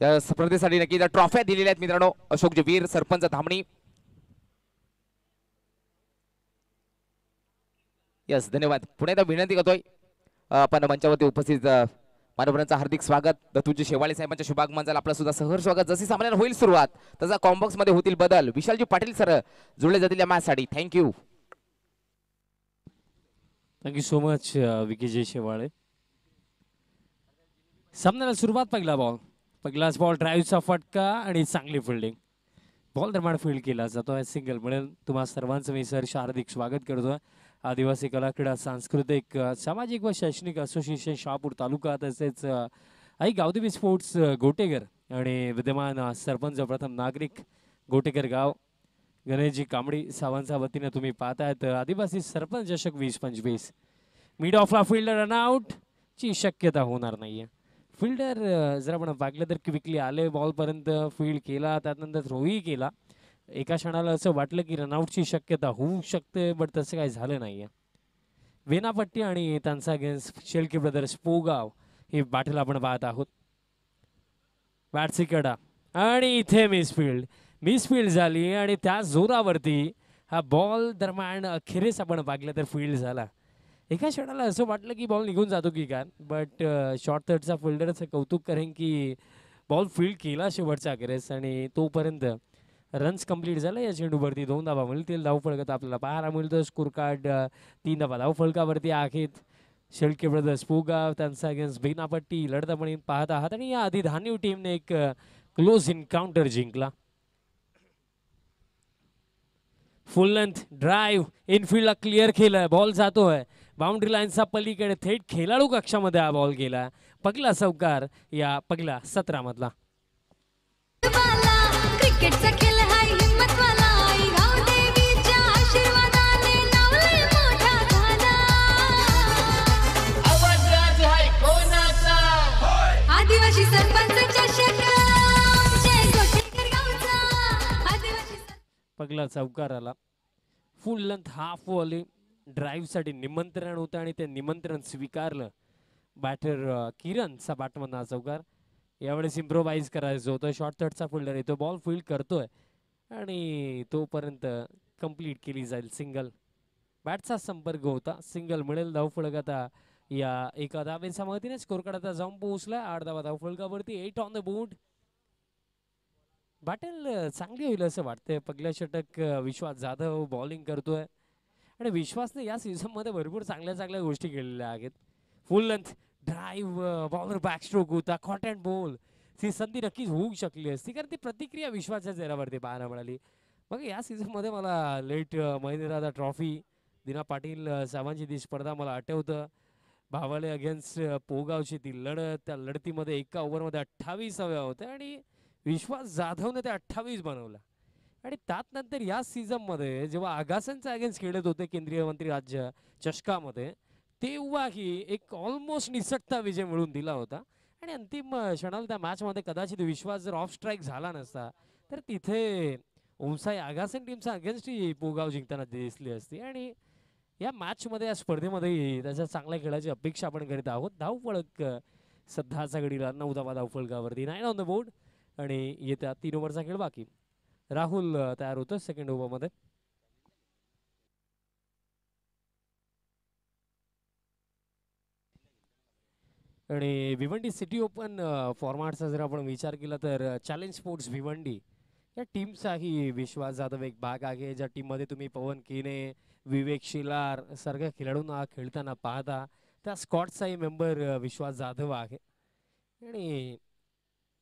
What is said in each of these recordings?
या स्पर्धेसाठी नक्की ट्रॉफ्या दिलेल्या आहेत मित्रांनो. अशोक वीर सरपंच धामणी. यस धन्यवाद. पुन्हा एकदा विनंती करतोय आपण मंचावरती उपस्थित मान्यवरांचं हार्दिक स्वागत. दत्तूजी शेवाळे साहेबांच्या शुभागमनाला आपलं सुद्धा सहर्ष स्वागत. जशी सामन्याला होईल सुरुवात तसा कॉम्बॉक्स मध्ये होतील बदल. विशालजी पाटील सर जुळले जातील या मॅच साठी. थँक्यू सो मच विकीजी शेवाळे. सामन्याला सुरुवात. पहिलाच बॉल ड्राईव्हचा फटका आणि चांगली फिल्डिंग. बॉल दरम्यान फील्ड केला जातोय. सिंगल मिळेल. तुम्हा सर्वांचं मी सर हार्दिक स्वागत करतोय. आदिवासी कला क्रीडा सांस्कृतिक सामाजिक व शैक्षणिक असोसिएशन शहापूर तालुका तसेच आई गावदेवी स्पोर्ट्स गोटेकर आणि विद्यमान सरपंच प्रथम नागरिक गोटेकर गाव गणेशजी कांबडी सावांचा वतीने तुम्ही पाहतायत आदिवासी सरपंच चषक 2025. मिड ऑफला फिल्डर रनआउट ची शक्यता होणार नाहीये. फिल्डर जर आपण पाहिलं तर क्विकली आले बॉलपर्यंत फील्ड केला त्यानंतर थ्रोही केला. एका क्षणाला असं वाटलं की रनआउटची शक्यता होऊ शकते बट तसं काही झालं नाहीये. वेनापट्टी आणि त्यांचा अगेन्स्ट शेळके ब्रदर्स पोगाव ही बॅटल आपण पाहत आहोत. बॅटची कडा आणि इथे मिसफील्ड झाली आणि त्या जोरावरती हा बॉल दरम्यान अखेरीस आपण पाहिलं तर फील्ड झाला. एका क्षणाला असं वाटलं की बॉल निघून जातो की काय बट शॉर्ट थर्डचा फिल्डरचं कौतुक करेन की बॉल फील्ड केला शेवटचा अखेरीस आणि तोपर्यंत रन्स कंप्लीट झाला. या चेंडूवरती 2 धावा मिळतील. धावफलकात आपल्याला पाहायला मिळतं स्कोर कार्ड 3 धावा धावफलकावरती आहेत. शेळके ब्रदर्स पोगाव त्यांचा अगेन्स्ट बेनापट्टी लढत आपण पाहत आहात आणि या आधी धान्यू टीमने एक क्लोज इन्काउंटर जिंकला. फुल लेंथ ड्राईव्ह इनफिल्डला क्लिअर केलंय. बॉल जातोय बाउंड्री लाईनचा पलीकडे थेट खेळाडू कक्षामध्ये हा बॉल गेला. पहिला चौकार या पहिल्या 17 मधला. क्रिकेटचा खेळ हाय हिम्मतवाला आई गावदेवीच्या आशीर्वादाने नावलय मोठा झाला. आवाज राज हाय कोणाचा आदिवासी सरपंच चषक जय गोटेकर गावचा आदिवासी. पहिला चौकार आला. फुल लेंथ हाफ वॉली ड्राईव्हसाठी निमंत्रण होतं आणि ते निमंत्रण स्वीकारलं. बॅटर किरणचा बॅटमधला चौकार. यावेळेस इम्प्रोवाइज करायचं होतं. शॉर्ट थर्डचा फिल्डर येतो बॉल फील्ड करतोय आणि तोपर्यंत कंप्लीट केली जाईल सिंगल. बॅटचा संपर्क होता. सिंगल मिळेल. धावफलक आता या एका धावेच्या मदतीने स्कोर कार्ड आता जाऊन पोहोचला 8 धावा धावफलकावरती. 8 ऑन द बोर्ड. बॅटल चांगली होईल असं वाटतंय. पहिल्या षटक विश्वास जाधव बॉलिंग करतोय आणि विश्वासने या सीझन मध्ये भरपूर चांगल्या गोष्टी केलेल्या आहेत. फुल लेंथ ड्राईव्ह बॉलर बॅकस्ट्रोक होता. कॉट अँड बॉल ही संधी नक्कीच होऊ शकली असती कारण ती प्रतिक्रिया विश्वासच्या चेहऱ्यावरती पाहायला मिळाली. मग या सीझन मध्ये मला लेट महिंद्रा ट्रॉफी दिना पाटील साहेबांची ती स्पर्धा मला आठवतं. भावाले अगेन्स्ट पोगावची ती लढत. त्या लढतीमध्ये एका ओव्हरमध्ये 28 हव्या होत्या आणि विश्वास जाधवने ते 28 बनवला. आणि त्यानंतर या सीझन मध्ये जेव्हा आगासांचा अगेन्स्ट खेळत होते केंद्रीय मंत्री राज्य चषकामध्ये तेव्हाही एक ऑलमोस्ट निसटता विजय मिळवून दिला होता. आणि अंतिम क्षणाला त्या मॅच मध्ये कदाचित विश्वास जर ऑफ स्ट्राईक झाला नसता तर तिथे ओमसाई आगासन टीमचा अगेन्स्ट ही पोगाव जिंकताना दिसली असती. आणि या मॅच मध्ये या स्पर्धेमध्ये त्याच्या चांगल्या खेळाची अपेक्षा आपण करीत आहोत. धावफलक सध्याचा घडीला 9 धावा धावफलकावरती 9 ऑन द बोर्ड आणि येत्या 3 ओव्हरचा खेळ बाकी. राहुल तयार होतो सेकंड ओव्हरमध्ये. आणि भिवंडी सिटी ओपन फॉर्मॅटचा जर आपण विचार केला तर चॅलेंज स्पोर्ट्स भिवंडी या टीमचाही विश्वास जाधव एक भाग आहे. ज्या टीममध्ये तुम्ही पवन केने विवेक शिलार सारख्या खेळाडूंना खेळताना पाहता त्या स्कॉटचाही मेंबर विश्वास जाधव आहे. आणि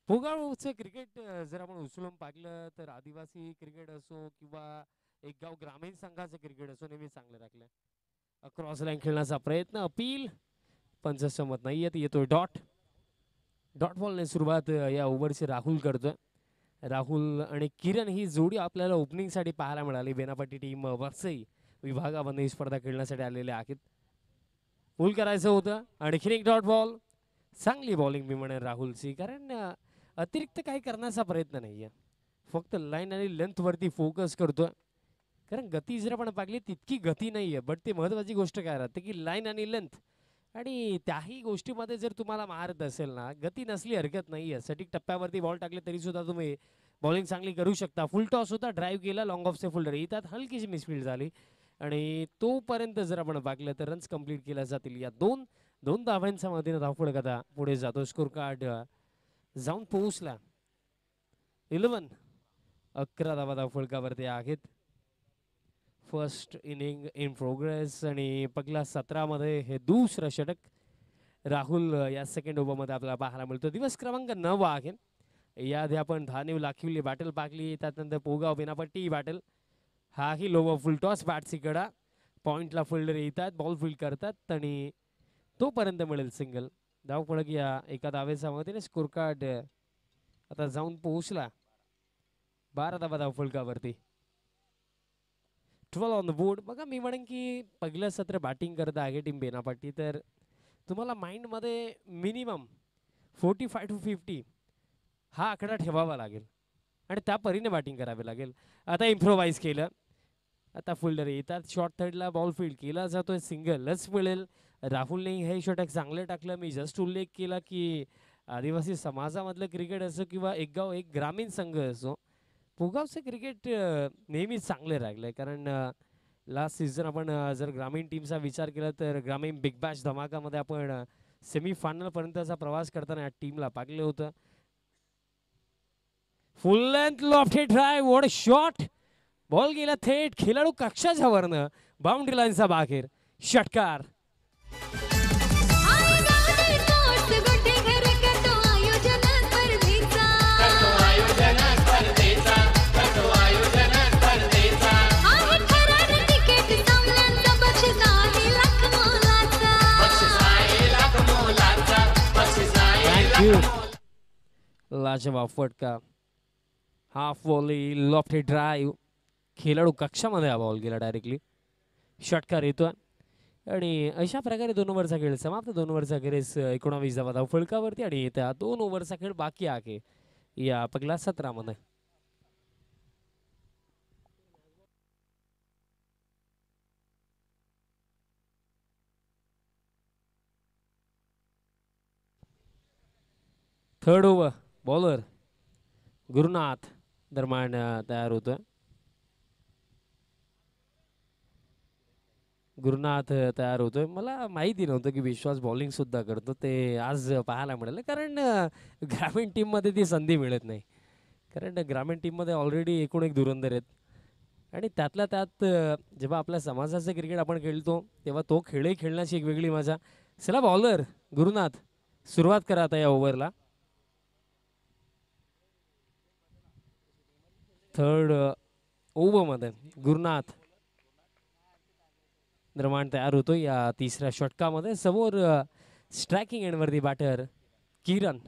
पोगावचं क्रिकेट जर आपण उचलून पाहिलं तर आदिवासी क्रिकेट असो किंवा एक गाव ग्रामीण संघाचं क्रिकेट असो नेहमी चांगलं राखलं. क्रॉस लाईन खेळण्याचा प्रयत्न अपील पंच सहमत नाही येत. येतोय डॉट बॉलने सुरुवात या ओव्हरची राहुल करतोय. राहुल आणि किरण ही जोडी आपल्याला ओपनिंगसाठी पाहायला मिळाली. बेनापट्टी टीम वसई विभागामध्ये ही स्पर्धा खेळण्यासाठी आलेले आहेत. फुल करायचं होतं आणखीन एक डॉट बॉल. चांगली बॉलिंग मी म्हणेन राहुलची कारण अतिरिक्त काही करण्याचा प्रयत्न नाहीये. फक्त लाईन आणि लेंथ वरती फोकस करतोय कारण गती जर आपण पाहिली तितकी गती नाहीये बट ती महत्वाची गोष्ट काय राहते की लाईन आणि लेंथ आणि त्याही गोष्टीमध्ये जर तुम्हाला महारत असेल ना, गती नसली हरकत नाहीये, सटीक टप्प्यावरती बॉल टाकले तरी सुद्धा तुम्ही बॉलिंग चांगली करू शकता. फुल टॉस होता, ड्राईव्ह केला, लॉंग ऑफचे फोल्डर इथं हलकीशी मिसफील्ड झाली आणि तोपर्यंत जर आपण पाहिलं तर रन्स कंप्लीट केल्या जातील. या दोन दोन धावांच्या मधीने धावपळ कथा पुढे जातो. स्कोर कार्ड जाऊन पोहोचला 11 धावा धावफळकावरती आहेत. फर्स्ट इनिंग इन प्रोग्रेस आणि पहिल्या 17 हे दुसरं षटक राहुल या सेकंड ओव्हरमध्ये आपल्याला पाहायला मिळतो. दिवस क्रमांक 9 आहे. याआधी आपण धानिव लाखिवली बॅटल पाकली, त्यानंतर पोगाव बिनापट्टी बॅटल, हाही लोवर फुल टॉस बॅट्स इकडा पॉइंटला फिल्डर येतात, बॉल फील्ड करतात आणि तोपर्यंत मिळेल सिंगल. धावफळक या एका धावेच्या मदतीने स्कोर कार्ड आता जाऊन पोहोचला 12 धावा धावफळकावरती. 12 ऑन द बोर्ड. बघा मी म्हणेन की पहिलं सत्र बॅटिंग करत आहे टीम बेनापट्टी, तर तुम्हाला माइंडमध्ये मिनिमम 45 to 50 हा आकडा ठेवावा लागेल आणि त्या परीने बॅटिंग करावी लागेल. आता इम्प्रोवाइज केलं, आता फिल्डर येतात, शॉर्ट थर्डला बॉल फील्ड केला जातोय, सिंगलच मिळेल. राहुलने हे षटक चांगलं टाकलं. मी जस्ट उल्लेख केला की आदिवासी समाजामधलं क्रिकेट असो किंवा एक गाव एक ग्रामीण संघ असो, पुगावचं क्रिकेट नेहमीच चांगले राहिलं आहे. कारण लास्ट सीझन आपण जर ग्रामीण टीमचा विचार केला तर ग्रामीण बिग बॅश धमाकामध्ये आपण सेमीफायनलपर्यंतचा प्रवास करताना या टीमला पाहिलं होतं. फुल length lofted drive, what a shot. Ball गेला थेट खेळाडू कक्षाच्या वरनं बाउंड्री लाईनचा बाहेर. षटकार. आई गावडे तोच गोटे घर करतो आयोजन स्पर्धेचा. आहे ठरार तिकीट सामन्यांचं बक्षीस आहे लाख मोलाचं. थँक्यू. लाजवाब फटका. हाफ वॉली लॉफ्टेड ड्राइव्ह, खेळाडू कक्षामध्ये हा बॉल गेला डायरेक्टली. षटकार येतोय आणि अशा प्रकारे 2 ओव्हरचा खेळ समाप्त. 2 ओव्हरचा खेळेस 19 धावा धावफळकावरती आणि येत्या 2 ओव्हरचा खेळ बाकी आहे या पहिल्या 17 थर्ड ओव्हर. बॉलर गुरुनाथ दरम्यान तयार होतोय. गुरुनाथ तयार होतोय. मला माहिती नव्हतं की विश्वास बॉलिंग सुद्धा करतो, ते आज पाहायला मिळालं. कारण ग्रामीण टीममध्ये ती संधी मिळत नाही, कारण ग्रामीण टीममध्ये ऑलरेडी एकूण एक धुरंधर आहेत आणि त्यातल्या त्यात जेव्हा आपल्या समाजाचं क्रिकेट आपण खेळतो तेव्हा तो खेळही खेळण्याची एक वेगळी मजा. चला बॉलर गुरुनाथ सुरुवात करा आता या ओव्हरला. थर्ड ओव्हरमध्ये गुरुनाथ दरम्यान तयार होतो या तिसऱ्या षटकामध्ये. समोर स्ट्रायकिंग एंडवरती बॅटर किरण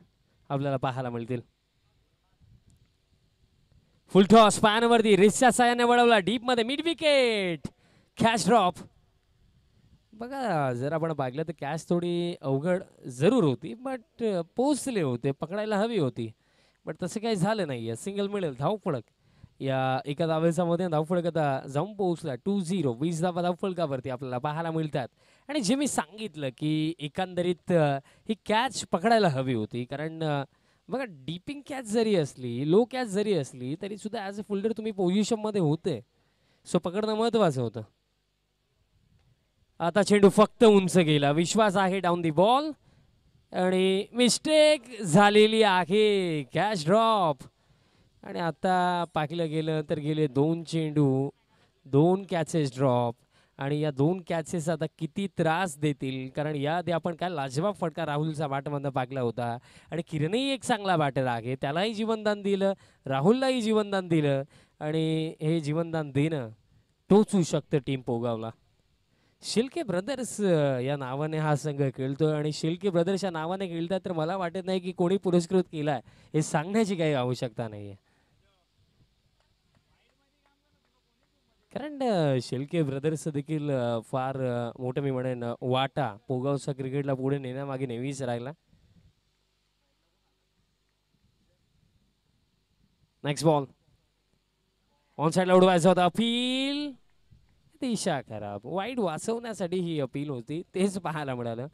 आपल्याला पाहायला मिळतील. फुल टॉस पॅनवरती रिसच्या साह्याने वळवला डीप मध्ये, मिड विकेट, कॅच ड्रॉप. बघा जर आपण पाहिलं तर कॅच थोडी अवघड जरूर होती, बट पोचले होते, पकडायला हवी होती, बट तसं काही झालं नाहीये. सिंगल मिळेल. धावफळक या एका धावेच्या मध्ये धावफळक आता जाऊन पोहोचला 2-0. 20 धावा धावफळकावरती आपल्याला पाहायला मिळतात. आणि जे मी सांगितलं की एकंदरीत ही कॅच पकडायला हवी होती, कारण बघा डीपिंग कॅच जरी असली, लो कॅच जरी असली तरी सुद्धा ॲज अ फिल्डर तुम्ही पोझिशनमध्ये होते, सो पकडणं महत्त्वाचं होतं. आता चेंडू फक्त उंच गेला. विश्वास आहे डाऊन दी बॉल आणि मिस्टेक झालेली आहे. Catch drop. आणि आता पाहिलं गेलं तर गेले 2 चेंडू, 2 कॅचेस ड्रॉप आणि या 2 कॅचेस आता किती त्रास देतील, कारण याआधी आपण काय लाजवाब फटका राहुलचा बॅटमधनं पाकला होता आणि किरणही एक चांगला बॅटर आहे, त्यालाही जीवनदान दिलं, राहुललाही जीवनदान दिलं आणि हे जीवनदान देणं टोचू शकतं टीम पोगावला. शिल्के ब्रदर्स या नावाने हा संघ खेळतोय आणि शिल्के ब्रदर्सच्या नावाने खेळतात, तर मला वाटत नाही की कोणी पुरस्कृत केलाय हे सांगण्याची काही आवश्यकता नाहीये, कारण शिल्के ब्रदर्स देखील फार मोठं मी म्हणेन वाटा पोगावचा क्रिकेटला पुढे नेण्यामागे नेहमीच राहिला. नेक्स्ट बॉल ऑन साईडला उडवायचा होता. अपील दिशा खराब, वाईट वाचवण्यासाठी ही अपील होती, तेच पाहायला मिळालं.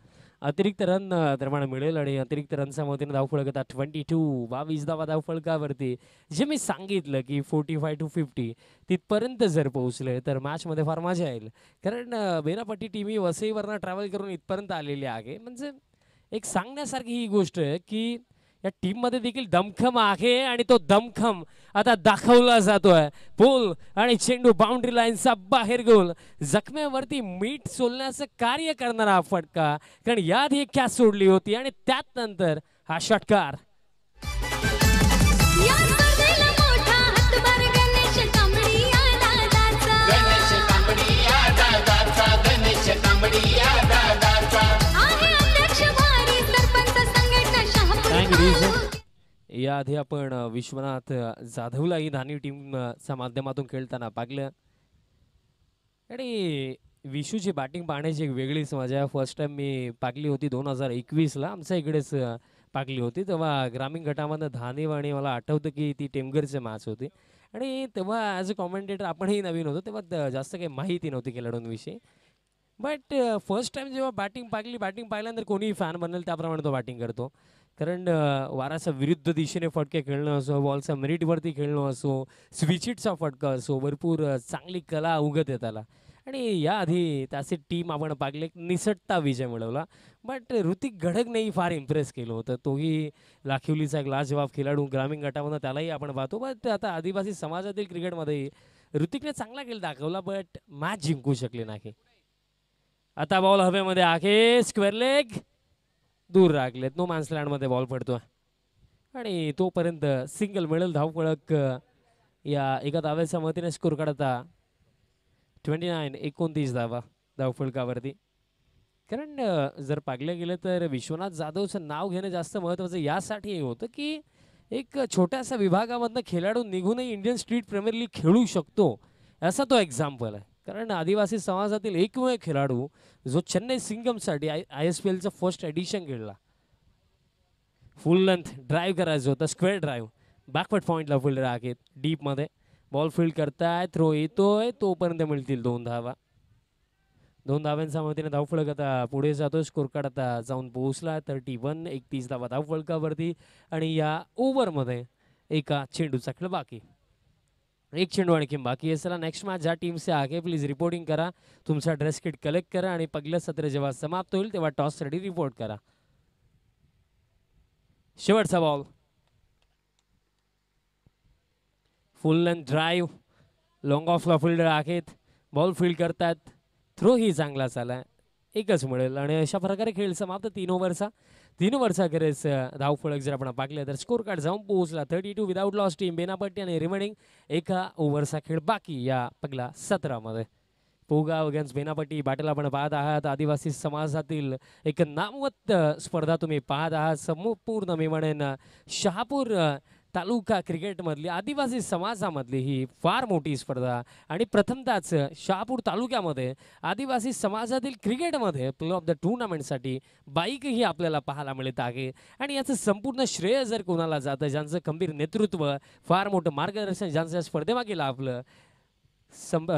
अतिरिक्त रन निर्माण मिळेल आणि अतिरिक्त रनच्या मदतीने धावफलक आता 22 धावा धावफलकावरती. जे मी सांगितलं की 45 to 50 तिथपर्यंत जर पोहोचले तर मॅचमध्ये फार मजा येईल. कारण बेनापट्टी टीम ही वसईवरनं ट्रॅव्हल करून इथपर्यंत आलेली आहे. म्हणजे एक सांगण्यासारखी ही गोष्ट आहे की या टीममध्ये देखील दमखम आहे आणि तो दमखम आता दाखवला जातोय. पोल आणि चेंडू बाउंड्री लाईनचा बाहेर गोल. जखम्यावरती मीठ सोलण्याचं कार्य करणारा हा फटका, कारण याआधी एक कॅच सोडली होती आणि त्यात नंतर हा षटकार. या स्पर्धेला मोठा हातभार गणेश कांबळी या दादाचा. गणेश कांबडी या दादाचा, गणेश कांबडी या दादाचा. आहे अध्यक्ष भारी सरपंच संघटना Thank you, शहापूर. Reason. याआधी आपण विश्वनाथ जाधवलाही धानी टीमच्या माध्यमातून खेळताना पाहिलं आणि विशूची बॅटिंग पाहण्याची एक वेगळीच मजा. फर्स्ट टाइम मी पाकली होती 2021ला, आमच्या इकडेच पाकली होती. तेव्हा ग्रामीण गटामधनं धानी आणि मला आठवतं की ती टेमगरची मॅच होती आणि तेव्हा ॲज अ कॉमेंटेटर आपणही नवीन होतो, तेव्हा जास्त काही माहिती नव्हती खेळाडूंविषयी. बट फर्स्ट टाइम जेव्हा बॅटिंग पाहिल्यानंतर कोणीही फॅन बनेल त्याप्रमाणे तो बॅटिंग करतो. कारण वाराच्या विरुद्ध दिशेने फटके खेळणं असो, बॉलच्या मेरिटवरती खेळणं असो, स्विचिटचा फटका असो, भरपूर चांगली कला उगत आहे त्याला. आणि याआधी त्याची टीम आपण पाहिली, एक निसटता विजय मिळवला. बट ऋतिक घडकनेही फार इम्प्रेस केलं होतं. तोही लाखिवलीचा एक लाजवाब खेळाडू ग्रामीण गटामधून त्यालाही आपण पाहतो. बट आता आदिवासी समाजातील क्रिकेटमध्ये ऋतिकने चांगला खेळ दाखवला, बट मॅच जिंकू शकले नाही. आता बॉल हवेमध्ये आहे, स्क्वेअर लेग दूर राखलेत. नो मॅन्स लँडमध्ये बॉल पडतो आणि तोपर्यंत सिंगल मिळेल. धावफलक या एका धाव्याच्या मदतीने स्कोर काढता 29 धावा धावफलकावरती. कारण जर पाहिलं गेलं तर विश्वनाथ जाधवचं नाव घेणं जास्त महत्त्वाचं यासाठी होतं की एक छोट्याशा विभागामधनं खेळाडू निघूनही इंडियन स्ट्रीट प्रीमियर लीग खेळू शकतो, असा तो एक्झाम्पल आहे. कारण आदिवासी समाजातील एकमेव खेळाडू जो चेन्नई सिंगमसाठी ISPLचं फर्स्ट एडिशन खेळला. फुल लेंथ ड्राईव्ह करायचं होतं, स्क्वेअर ड्राईव्ह, बॅकवर्ड पॉईंटला फिल्डर आहेत. डीपमध्ये बॉल फील्ड करताय, थ्रो येतोय, तोपर्यंत मिळतील 2 धावा. 2 धाव्यांच्या मदतीने धावफलक आता पुढे जातोय. स्कोर कार्ड आता जाऊन पोहोचला 31 धावा धावफलकावरती. आणि या ओव्हरमध्ये एका चेंडूचा खेळ बाकी, एक चेंडू आणखी बाकी आहे. चला नेक्स्ट मॅच ज्या टीम से आगे प्लीज रिपोर्टिंग करा, तुमचा ड्रेस किट कलेक्ट करा आणि पहिलं सत्र जेव्हा समाप्त होईल तेव्हा टॉससाठी रिपोर्ट करा. शेवटचा ball, full length drive, long ऑफला फिल्डर आहेत, बॉल फील्ड करतात, थ्रो ही चांगला चालला, एकच मिळेल. आणि अशा प्रकारे खेळ समाप्त. 3 ओव्हरचा अखेरीस धावफलक जर आपण पाहिलं तर स्कोर कार्ड जाऊन पोहोचला 32 विदाऊट लॉस. टीम बेनापट्टी आणि रिमेनिंग एका ओव्हरचा खेळ बाकी या पहिल्या सत्रामध्ये. पोगाव अगेन्स्ट बेनापट्टी बॅटल आपण पाहत आहात. आदिवासी समाजातील एक नामवत स्पर्धा तुम्ही पाहत आहात. संपूर्ण मी म्हणेन शहापूर तालुका क्रिकेटमधली आदिवासी समाजामधली ही फार मोठी स्पर्धा आणि प्रथमतःच शहापूर तालुक्यामध्ये आदिवासी समाजातील क्रिकेटमध्ये प्ले ऑफ द टुर्नामेंटसाठी बाईकही आपल्याला पाहायला मिळत आहे. आणि याचं संपूर्ण श्रेय जर कोणाला जातं, ज्यांचं खंबीर नेतृत्व, फार मोठं मार्गदर्शन ज्यांच्या स्पर्धेमागे लाभलं,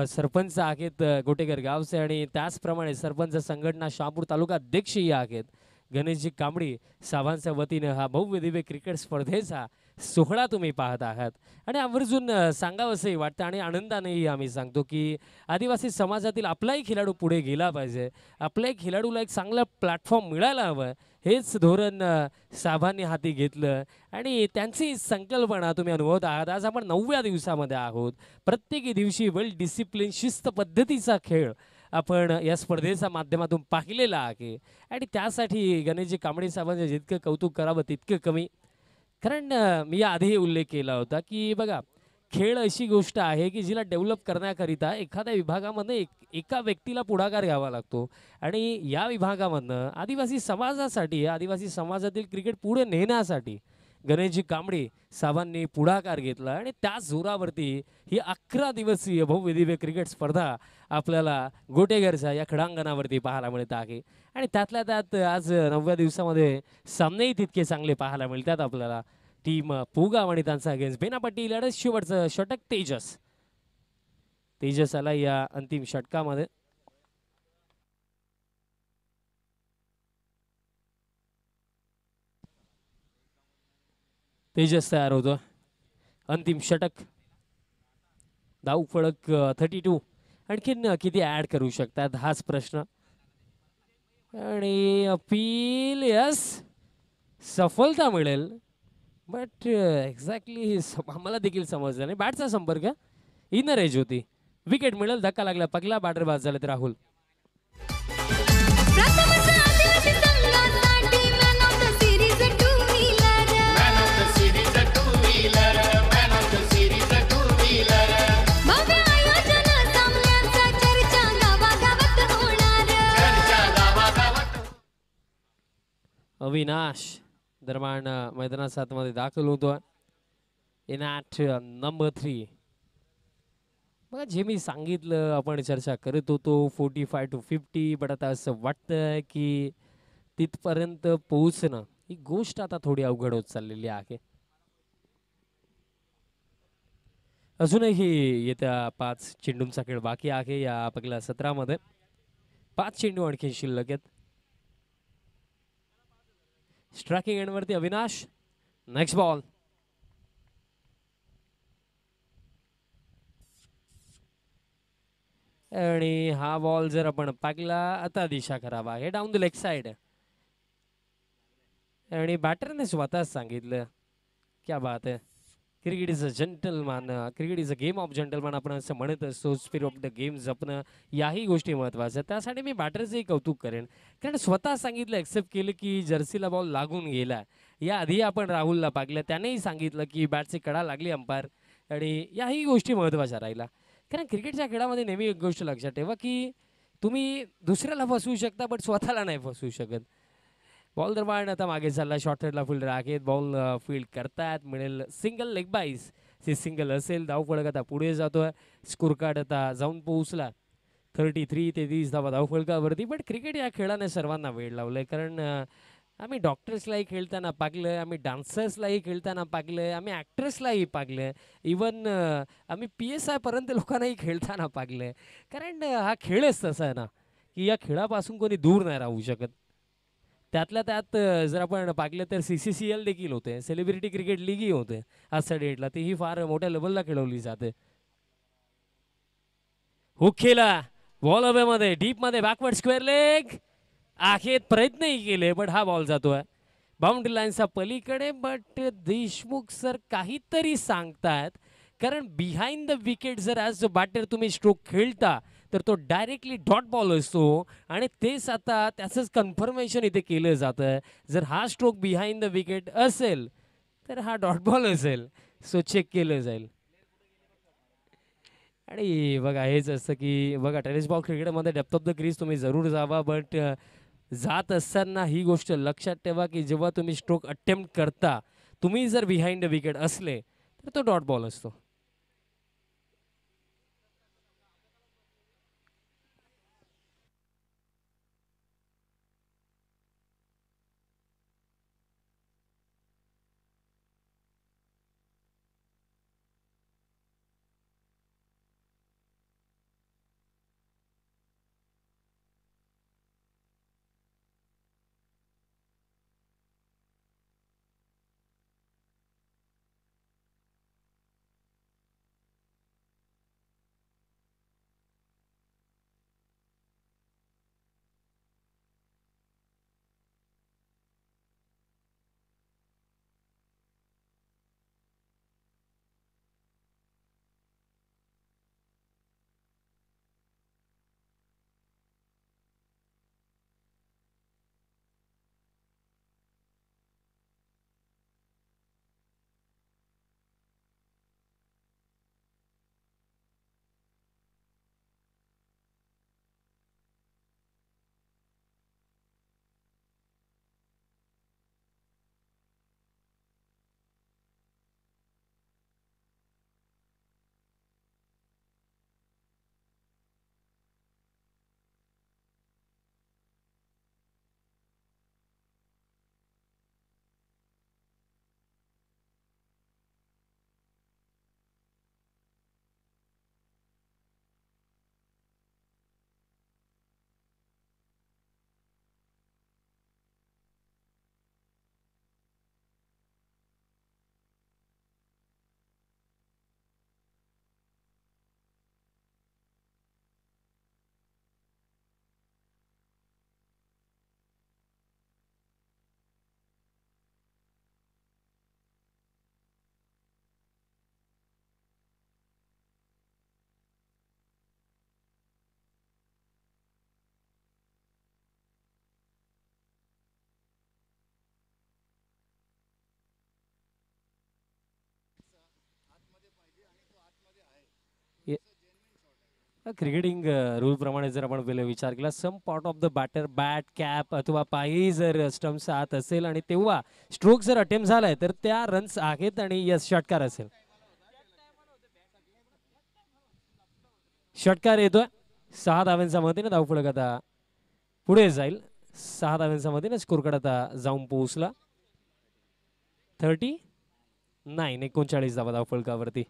सरपंच आहेत गोटेकर गावचे आणि त्याचप्रमाणे सरपंच संघटना शहापूर तालुका अध्यक्षही आहेत गणेशजी कांबडी साहेबांच्या वतीनं हा भव्य दिव्य क्रिकेट स्पर्धेचा सोहळा तुम्ही पाहत आहात. आणि आवर्जून सांगावंसंही वाटतं आणि आनंदानेही आम्ही सांगतो की आदिवासी समाजातील आपलाही खेळाडू पुढे गेला पाहिजे, आपल्याही खेळाडूला एक चांगला प्लॅटफॉर्म मिळायला हवं, हेच धोरण साहेबांनी हाती घेतलं आणि त्यांची संकल्पना तुम्ही अनुभवत आहात. आज आपण 9व्या दिवसामध्ये आहोत. प्रत्येक दिवशी वेल डिसिप्लिन शिस्त पद्धतीचा खेळ आपण या स्पर्धेच्या माध्यमातून पाहिलेला आहे. आणि त्यासाठी गणेशजी कांबडी साहेबांचं जितकं कौतुक करावं तितकं कमी. कारण मी आधीही उल्लेख केला होता की बघा, खेळ अशी गोष्ट आहे की जिला डेव्हलप करण्याकरिता एखाद्या विभागामध्ये एका व्यक्तीला पुढाकार घ्यावा लागतो. आणि या विभागामधनं आदिवासी समाजासाठी, आदिवासी समाजातील क्रिकेट पुढे नेण्यासाठी गणेशजी कांबडी साहेबांनी पुढाकार घेतला आणि त्याच जोरावरती ही 11 दिवसीय भव्य दिव्य क्रिकेट स्पर्धा आपल्याला गोटेघरच्या या क्रीडांगणावरती पाहायला मिळत आहे. आणि त्यातल्या त्यात आज 9व्या दिवसामध्ये सामनेही तितके चांगले पाहायला मिळतात आपल्याला. टीम पोगाव आणि त्यांचा अगेन्स्ट बेनापट्टी लढत. शेवटचं षटक तेजस तेजस आला या अंतिम षटकामध्ये. तेजस तयार होतो. अंतिम षटक. धाव फळक 32. आणखीन किती ऍड करू शकतात हाच प्रश्न. आणि अपील यस सफलता मिळेल. बट एक्झॅक्टली आम्हाला देखील समजलं नाही. बॅटचा संपर्क इनर एज होती. विकेट मिळेल. धक्का लागला पगला. बॅटर बाद झालेत राहुल. प्रथमच आदिवासी संघासाठी man of the series two wheeler man of the series two wheeler man of the series two wheeler भव्य आयोजन सामन्यांचा चर्चा गावागावात होणार चर्चा गावागावात अविनाश दरम्यान मैदानात 7 मध्ये दाखल होतो. In at number 3. बघा जे मी सांगितलं आपण चर्चा करत होतो 45 to 50. बट आता असं वाटतं की तिथपर्यंत पोहोचणं ही गोष्ट आता थोडी अवघड होत चाललेली आहे. अजूनही येत्या 5 चेंडूंचा खेळ बाकी आहे या पहिल्या सत्रामध्ये. 5 चेंडू आणखी शिल्लक आहेत. स्ट्रायकिंग एंडवरती अविनाश. Next ball. आणि हा बॉल जर आपण पाकला आता दिशा खराब आहे. Down the leg side. आणि बॅटरने स्वतःच सांगितलं क्या बात आहे. Cricket is a gentleman. Cricket is a game of gentleman आपण असं म्हणत असतो. स्पिरिट ऑफ द गेम जपणं याही गोष्टी महत्त्वाच्या. त्यासाठी मी बॅटरचंही कौतुक करेन कारण स्वतः सांगितलं ॲक्सेप्ट केलं की जर्सीला बॉल लागून गेला. याआधी आपण राहुलला पाकलं त्यानेही सांगितलं की बॅटची कडा लागली अंपायर. आणि याही गोष्टी महत्त्वाच्या राहिल्या. कारण क्रिकेटच्या खेळामध्ये नेहमी एक गोष्ट लक्षात ठेवा की तुम्ही दुसऱ्याला फसवू शकता बट स्वतःला नाही फसवू शकत. बॉल दरम्यान आता मागे चालला. शॉर्ट साईडला फिल्डर आहेत. बॉल फील्ड करतात. मिळेल सिंगल लेग बाईस. ते सिंगल असेल. धाव फळक आता पुढे जातोय. स्कोर कार्ड आता जाऊन पोहोचला 33 ते 30 धावा धाव फळकावरती. बट क्रिकेट या खेळाने सर्वांना वेळ लावलाय कारण आम्ही डॉक्टर्सलाही खेळताना पाकलं. आम्ही डान्सर्सलाही खेळताना पाकलं. आम्ही ॲक्टर्सलाही पाकलं. इवन आम्ही PSI पर्यंत लोकांनाही खेळताना पाकलं. कारण हा खेळच तसा आहे ना की या खेळापासून कोणी दूर नाही राहू शकत. त्यातल्या त्यात जर आपण पाहिलं तर CCCL देखील होते. सेलिब्रिटी क्रिकेट लीगही होते आजच्या डेटला. तीही फार मोठ्या लेवलला खेळवली जाते. हुक केला. बॉल हवेमध्ये डीपमध्ये बॅकवर्ड स्क्वेअर लेग. आहेत प्रयत्नही केले बट हा बॉल जातोय बाउंड्री लाईनचा पलीकडे. बट देशमुख सर काहीतरी सांगतायत कारण बिहाइंड द विकेट जर ॲज अ बॅटर तुम्ही स्ट्रोक खेळता तर तो डायरेक्टली डॉट बॉल असतो. आणि तेच आता त्याचंच कन्फर्मेशन इथे केलं जातं. जर हा स्ट्रोक बिहाइंड द विकेट असेल तर हा डॉट बॉल असेल. सो चेक केलं जाईल. आणि बघा हेच असतं की बघा टेनिस बॉल क्रिकेटमध्ये डेप्थ ऑफ द क्रीज तुम्ही जरूर जावा. बट जात असताना ही गोष्ट लक्षात ठेवा की जेव्हा तुम्ही स्ट्रोक अटेम्प्ट करता तुम्ही जर बिहाइंड द विकेट असले तर तो डॉट बॉल असतो. क्रिकेटिंग रूल प्रमाणे जर आपण पहिले विचार केला some part of the batter bat cap अथवा पायी जर स्टम्प्स आत असेल आणि तेव्हा स्ट्रोक जर अटेम्प्ट झालाय तर त्या रन्स आहेत आणि यस षटकार असेल. षटकार येतोय 6 धावांच्या मदतीने धावफलक आता पुढे जाईल. 6 धावांच्या मदतीने स्कोर कार्ड आता जाऊन पोहोचला 39 39 धावा धावफलकावरती.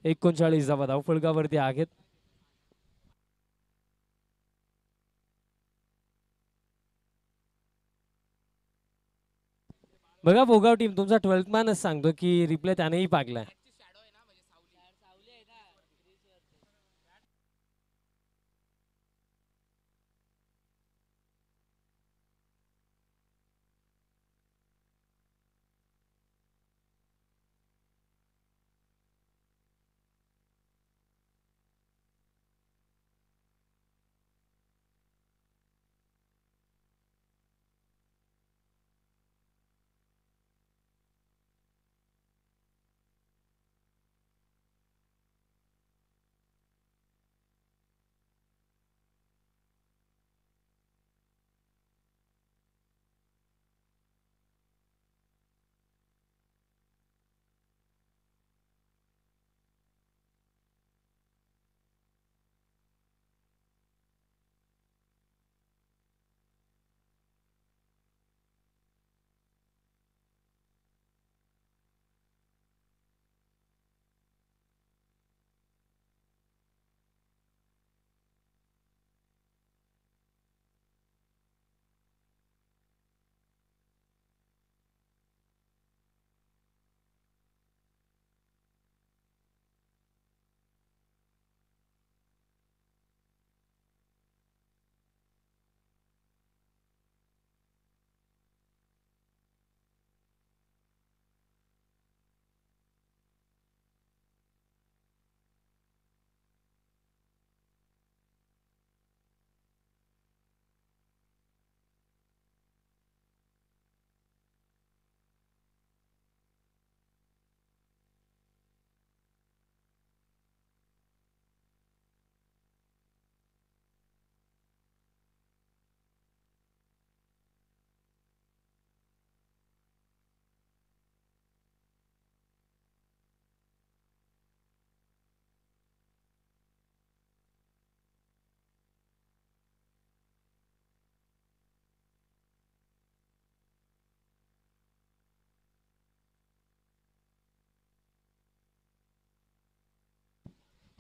39 धावा धावफलकावरती आहेत. बघा भोगाव टीम तुमचा 12th मॅनच सांगतो की रिप्ले त्यानेही पाकलाय.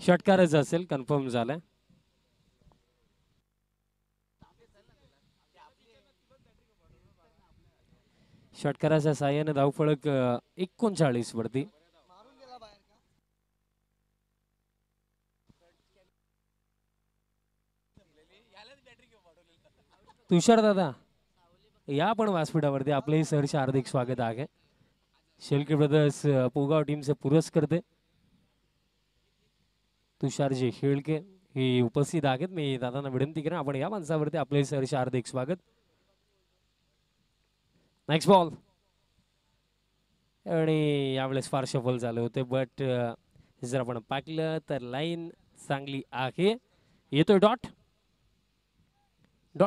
षटकारच असेल कन्फर्म झालाय. षटकाराच्या साह्याने धावफलक 39 वरती. तुषार दादा या पण व्यासपीठावरती आपले सहर्ष हार्दिक स्वागत आहे. शेळके ब्रदर्स पोगाव टीमचे पुरस्कर्ते तुषारजी शेळके हे उपस्थित आहेत. मी दादांना विनंती करेन आपण या माणसावरती आपले सहर्ष हार्दिक स्वागत. नेक्स्ट बॉल आणि यावेळेस फार सफल झाले होते बट जर आपण पाहिलं तर लाईन चांगली आहे. येतोय डॉट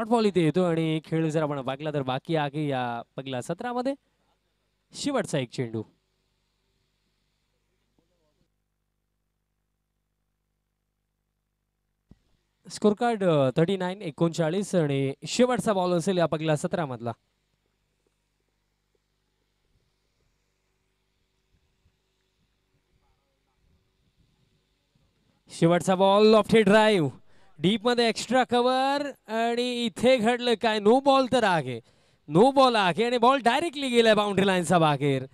बॉल इथे येतो आणि खेळ जर आपण पाहिला तर बाकी आहे या पहिल्या सत्रामध्ये शेवटचा एक चेंडू. स्कोर कार्ड 39 आणि शेवटचा बॉल असेल या पहिल्या सत्रामधला. शेवटचा बॉल लॉफ्टेड ड्राईव्ह डीप मध्ये एक्स्ट्रा कव्हर आणि इथे घडलं काय नो बॉल तर आहे. नो बॉल आहे आणि बॉल डायरेक्टली गेलाय बाउंड्री लाईनचा बाहेर.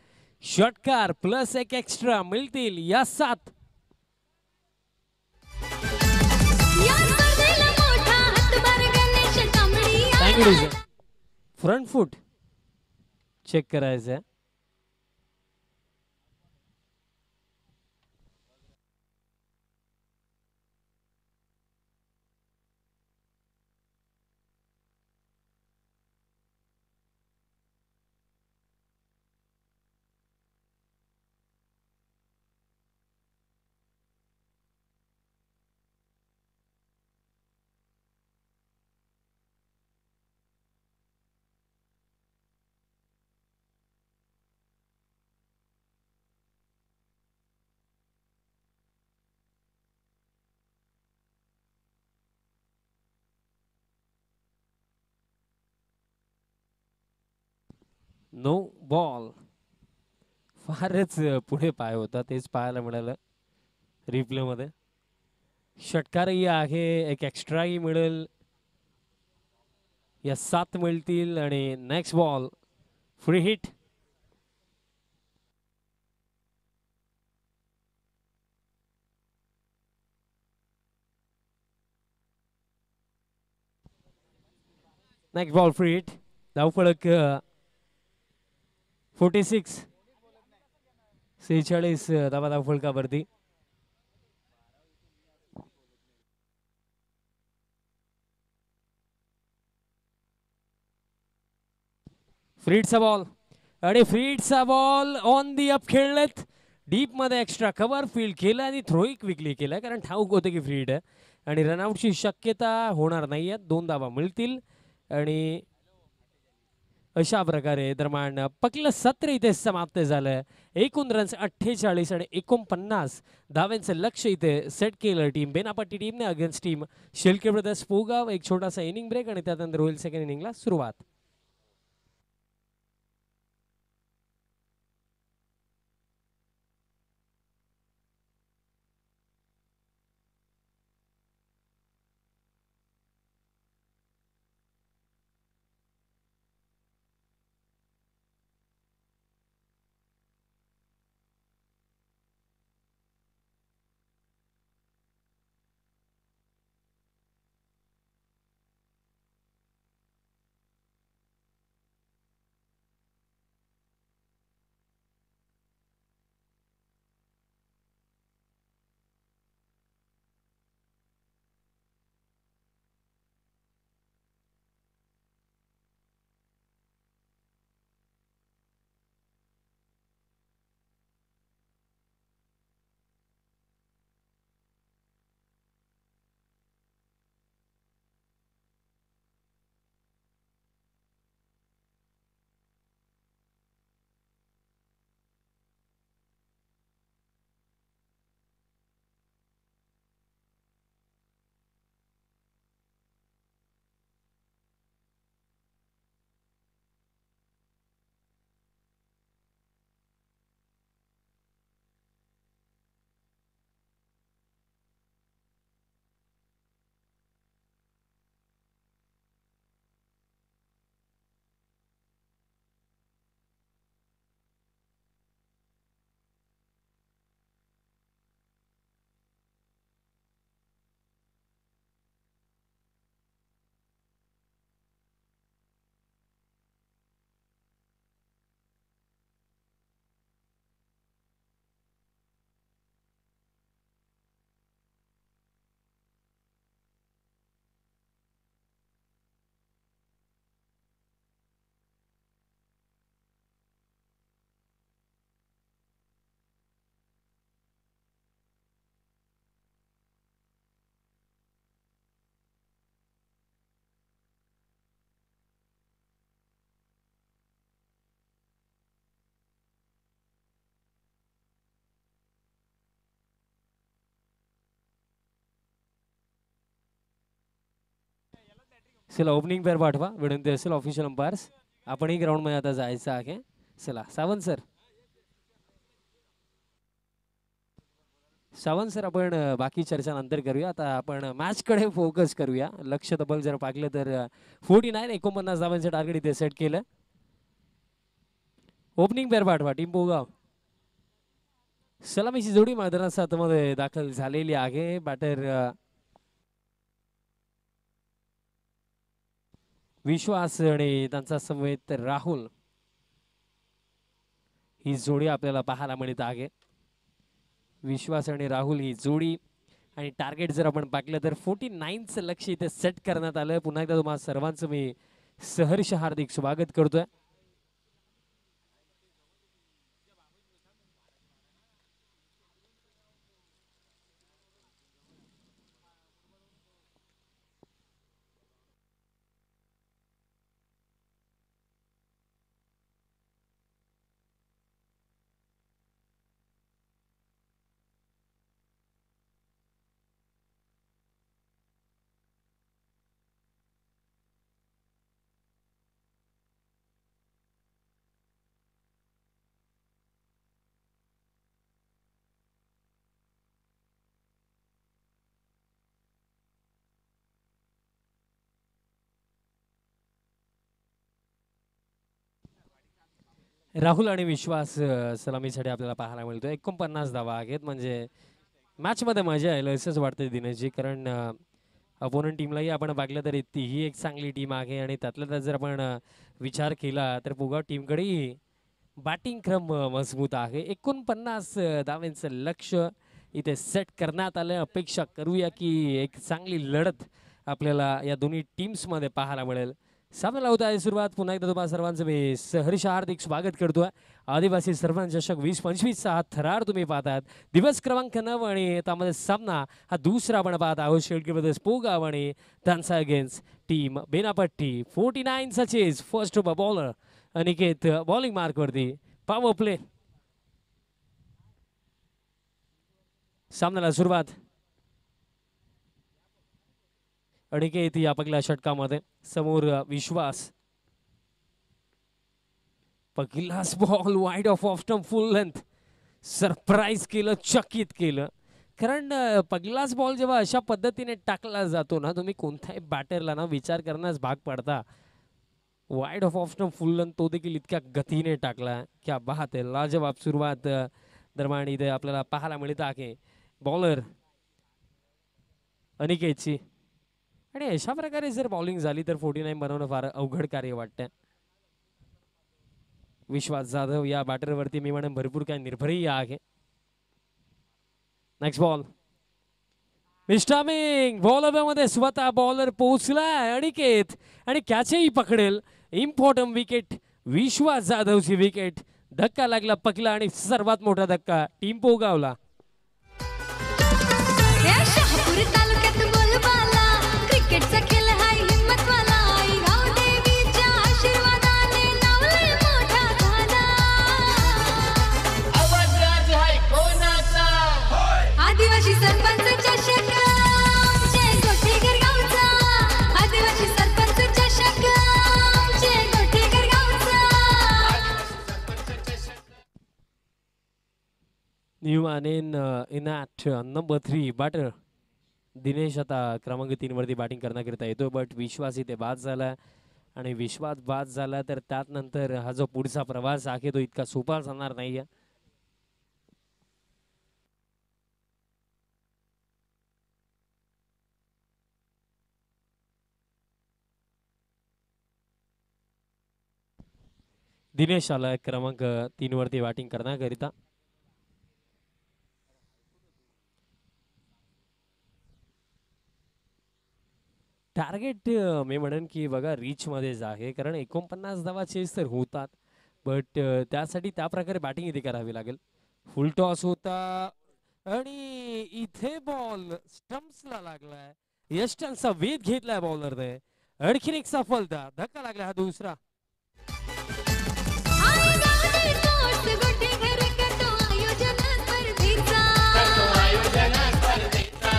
षटकार प्लस एक एक्स्ट्रा मिळतील या 7. फ्रंट फूट चेक करायचं. No ball. फारच पुढे पाय होता तेच पाहायला मिळालं रिप्ले मध्ये. षटकारही आहे, एक एक्स्ट्राही मिळेल. या 7 मिळतील आणि next ball free hit. Next ball free hit. धावफलक 46 धावा धावफलकावरती. फ्रीडचा बॉल आणि फ्रीडचा बॉल ऑन दी अप खेळलेत. डीप मध्ये एक्स्ट्रा कव्हर फील्ड केलं आणि थ्रोही क्विकली केलं कारण ठाऊक होतं की फ्रीड आहे आणि रनआउटची शक्यता होणार नाही आहे. 2 धावा मिळतील आणि अशा प्रकारे दरम्यान पहिलं सत्र इथे समाप्त झालंय. एकूण रन्स 48 आणि 49 धाव्यांचं लक्ष इथे सेट केलं टीम बेनापट्टी टीमने against team Shelke brothers Pogaon. एक छोटासा इनिंग ब्रेक आणि त्यानंतर होईल सेकंड इनिंगला सुरुवात. चला ओपनिंग पेअर पाठवा विनंती असेल ऑफिशियल अंपायर्स. आपणही ग्राउंड मध्ये आता जायचं आहे. चला सावंत सर. सावंत सर आपण बाकी चर्चा नंतर करूया. आता आपण मॅच कडे फोकस करूया. लक्ष तब्बल जर पाहिलं तर 49 धावांचं टार्गेट इथे सेट केलं. ओपनिंग पेअर पाठवा टीम पोगाव. सलामीची जोडी मैदानाच्या आतमध्ये दाखल झालेली आहे. बॅटर विश्वास आणि त्यांचा समवेत राहुल ही जोडी आपल्याला पाहायला मिळत आहे. विश्वास आणि राहुल ही जोडी आणि टार्गेट जर आपण पाहिलं तर 49चं लक्ष इथे सेट करण्यात आलं. पुन्हा एकदा तुम्हाला सर्वांचं मी सहर्ष हार्दिक स्वागत करतोय. राहुल आणि विश्वास सलामीसाठी आपल्याला पाहायला मिळतो. 49 धावा आहेत, म्हणजे मॅचमध्ये मजा येईल असंच वाटतं दिनेशजी. कारण अपोनंट टीमलाही आपण बघलं तर तीही एक चांगली टीम आहे आणि त्यातल्या त्यात जर आपण विचार केला तर पुगाव टीमकडेही बॅटिंग क्रम मजबूत आहे. 49 धावांचं लक्ष्य इथे सेट करण्यात आलं. अपेक्षा करूया की एक चांगली लढत आपल्याला या दोन्ही टीम्समध्ये पाहायला मिळेल. सामना लावत आहे सुरुवात. पुन्हा एकदा तुम्हाला सर्वांचं मी सहर्ष हार्दिक स्वागत करतोय. आदिवासी सर्वांचे चषक 2025चा हा थरार तुम्ही पाहतात. दिवस क्रमांक 9 आणि त्यामध्ये सामना हा दुसरा आपण पाहत आहोत. शेळके ब्रदर्स पोगाव आणि त्यांचा अगेन्स्ट टीम बेनापट्टी. 49चा chase. First over bowler Aniket bowling मार्कवरती. Power play. सामन्याला सुरुवात. अनिकेत या पहिल्या षटकामध्ये. समोर विश्वास. पहिलाच ball wide off stump full length. Surprise केलं, चकित केलं. कारण पहिलाच बॉल जेव्हा अशा पद्धतीने टाकला जातो ना, तुम्ही कोणत्याही बॅटरला ना विचार करण्यास भाग पडता. Wide off stump full length, तो देखील इतक्या गतीने टाकला. क्या बात आहे. लाजवाब सुरुवात दरम्यान इथे आपल्याला पाहायला मिळत आहे. बॉलर अनिकेतची. आणि अशा प्रकारे जर बॉलिंग झाली तर 49 बनवणं फार अवघड कार्य वाटतं. विश्वास जाधव या बॅटरवरती मी म्हणेन भरपूर काही निर्भरही आहे. Next ball. मिस्टामिंग बॉलरमध्ये स्वतः बॉलर पोहोचलाय अनिकेत आणि कॅचही पकडेल. Important wicket. विश्वास जाधवची विकेट. धक्का लागला पकला आणि सर्वात मोठा धक्का टीम पोगावला. या शहापूर तालुक्यात बोलबाला क्रिकेटचा खेळ हाय हिम्मतवाला. आई गावदेवीच्या आशीर्वादाने नावलंय मोठा झाला. आवाज राज हाय कोणाचा आदिवासी सरपंच चषक जय गोठेकर गावचा. आदिवासी सरपंच चषक जय गोठेकर गावचा. न्यू आणि in at number 3 batter Dinesh आता क्रमांक 3 वरती बॅटिंग करण्याकरिता येतो. बट विश्वास इथे बाद झाला आणि विश्वास बाद झाला तर त्यात नंतर हा जो पुढचा प्रवास आहे तो इतका सोपा जाणार नाही. दिनेश आला क्रमांक 3 वरती बॅटिंग करण्याकरिता. टार्गेट मी म्हणेन की बघा रीच मध्येच आहे. कारण 49 धावा चेस तर होतात. बट त्यासाठी त्या प्रकारे बॅटिंग इथे करावी लागेल. फुल टॉस होता आणि इथे बॉल स्टम्प्सला लागलाय. यष्टनचा वेध घेतलाय बॉलरने. आणखीन एक सफलता. धक्का लागला हा दुसरा. आई गावदे स्पोर्ट्स गोठेकर करतो आयोजन स्पर्धेचा. आयोजन स्पर्धेचा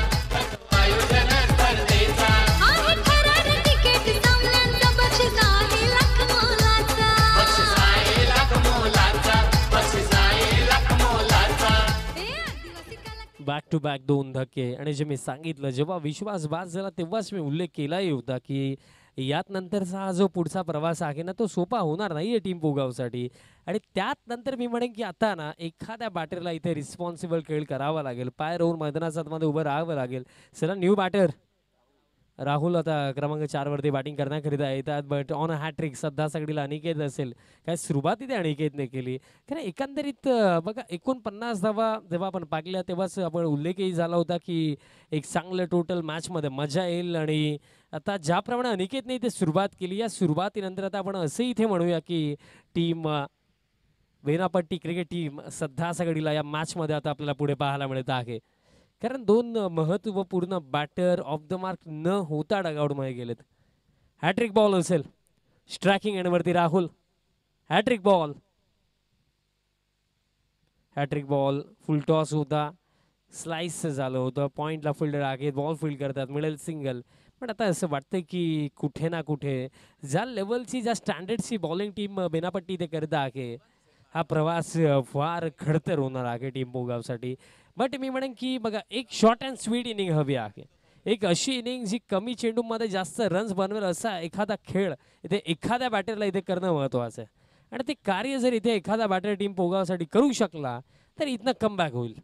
आयोजन स्पर्धेचा आहे ठरार तिकीट सामन्यांचा बक्षीस आहे लाख मोलाचा. बक्षीस आहे लाख मोलाचा बक्षीस आहे लाख मोलाचा. हे आदिवासी कला बॅक टू बॅक 2 धक्के. आणि जे मी सांगितलं जेव्हा विश्वास बाद झाला तेव्हाच मी उल्लेख केलाही होता की यात नंतरचा हा जो पुढचा प्रवास आहे ना तो सोपा होणार नाहीये टीम पोगावसाठी. आणि त्यात नंतर मी म्हणेन की आता ना एखाद्या बॅटरला इथे रिस्पॉन्सिबल खेळ करावा लागेल. पाय रोवून मैदानाच्या आतमध्ये उभं राहावं लागेल. चला न्यू बॅटर राहुल आता क्रमांक 4 वरती बॅटिंग करण्याकरिता येतात. बट ऑन अ हॅट्रिक सध्या सगळीला अनिकेत असेल. काय सुरुवात इथे अनिकेतने केली. कारण एकंदरीत बघा 49 धावा जेव्हा आपण पाकल्या तेव्हाच आपण उल्लेखही झाला होता की एक चांगलं टोटल मॅचमध्ये मजा येईल. आणि आता ज्याप्रमाणे अनिकेतने इथे सुरुवात केली या सुरुवातीनंतर आता आपण असं इथे म्हणूया की टीम वेनापट्टी क्रिकेट टीम सध्या सगळीला या मॅचमध्ये आता आपल्याला पुढे पाहायला मिळत आहे. कारण 2 महत्त्वपूर्ण बॅटर ऑफ द मार्क न होता डगआउटमध्ये गेलेत. हॅट्रिक बॉल असेल. स्ट्रायकिंग एंडवरती Rahul. Hattrick ball. Hattrick ball. Full toss होता. स्लाइस झालं होतं. पॉईंटला फिल्डर आहे. बॉल फील्ड करतात. मिळेल सिंगल. पण आता असं वाटतं की कुठे ना कुठे ज्या लेवलची ज्या स्टँडर्डची बॉलिंग टीम बेनापट्टी इथे करत आहे हा प्रवास फार खडतर होणार आहे टीम पोगावसाठी. बट मी म्हणेन की बघा एक शॉर्ट अँड स्वीट इनिंग हवी आहे. एक अशी इनिंग जी कमी चेंडूमध्ये जास्त रन्स बनवेल असा एखादा खेळ इथे एखाद्या बॅटरला इथे करणं महत्त्वाचं आहे. आणि ते कार्य जर इथे एखादा बॅटर टीम पोगावसाठी करू शकला तर इथनं कमबॅक होईल.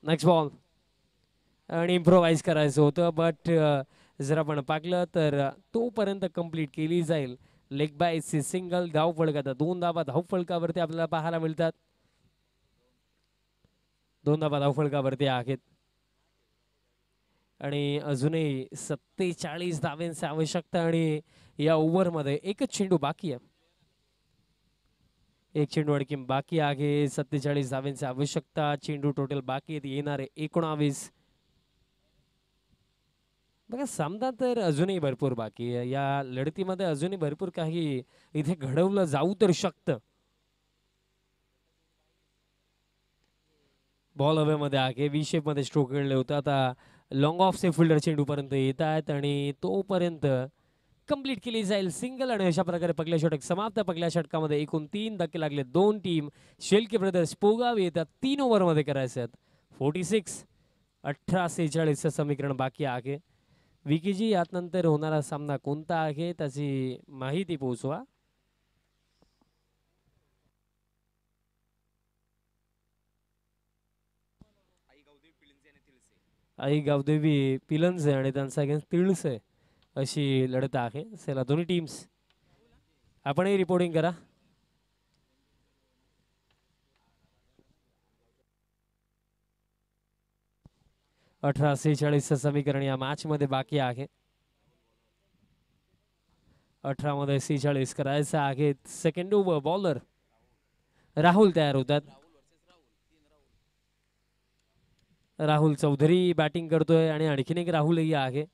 नेक्स्ट बॉल आणि इम्प्रोवाइज करायचं होतं बट जर आपण पाहिलं तर तोपर्यंत कंप्लीट केली जाईल. लेग बायची सिंगल धाव फलकात 2 धावा धाव फलकावरती आपल्याला पाहायला मिळतात. 2 धावा धाव फलकावरती आहेत आणि अजूनही 47 धावांची आवश्यकता आणि या ओव्हरमध्ये एकच चेंडू बाकी आहे. एक चेंडू आणखी बाकी आहे. 47 धावांची आवश्यकता. चेंडू टोटल बाकी आहेत येणारे 19. बघा सामना तर अजूनही भरपूर बाकी आहे. या लढतीमध्ये अजूनही भरपूर काही इथे घडवलं जाऊ तर शकतं. बॉल हवेमध्ये आहे. व्ही शेप मध्ये स्ट्रोक खेळले होते. आता लॉंग ऑफ से फिल्डर चेंडू पर्यंत येत आहेत आणि तोपर्यंत कंप्लीट केली जाईल सिंगल आणि अशा प्रकारे पहिल्या षटक समाप्त. पहिल्या षटकामध्ये एकूण 3 धक्के लागले. 2 टीम शेलके ब्रदर्स पोगाव येतात 3 ओव्हरमध्ये करायचे आहेत. 46 18-46 समीकरण बाकी आहे. विकीजी यानंतर होणारा सामना कोणता आहे त्याची माहिती पोहोचवा. आई गावदेवी पिलंजे आणि त्यांचा अगेन्स्ट तिळसे अशी लढत आहे. चला दोन्ही टीम्स आपणही रिपोर्टिंग करा. समीकरण या मॅच मध्ये बाकी आहे. 18 मध्ये 46 करायचं आहे. सेकंड ओव्हर बॉलर राहुल तयार होतात. राहुल चौधरी बॅटिंग करतोय आणि आणखीन एक राहुलही आहे.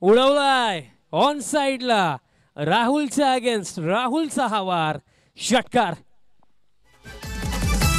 उडवलाय ऑन साइडला राहुलच्या अगेन्स्ट. राहुलचा हा वार षटकार.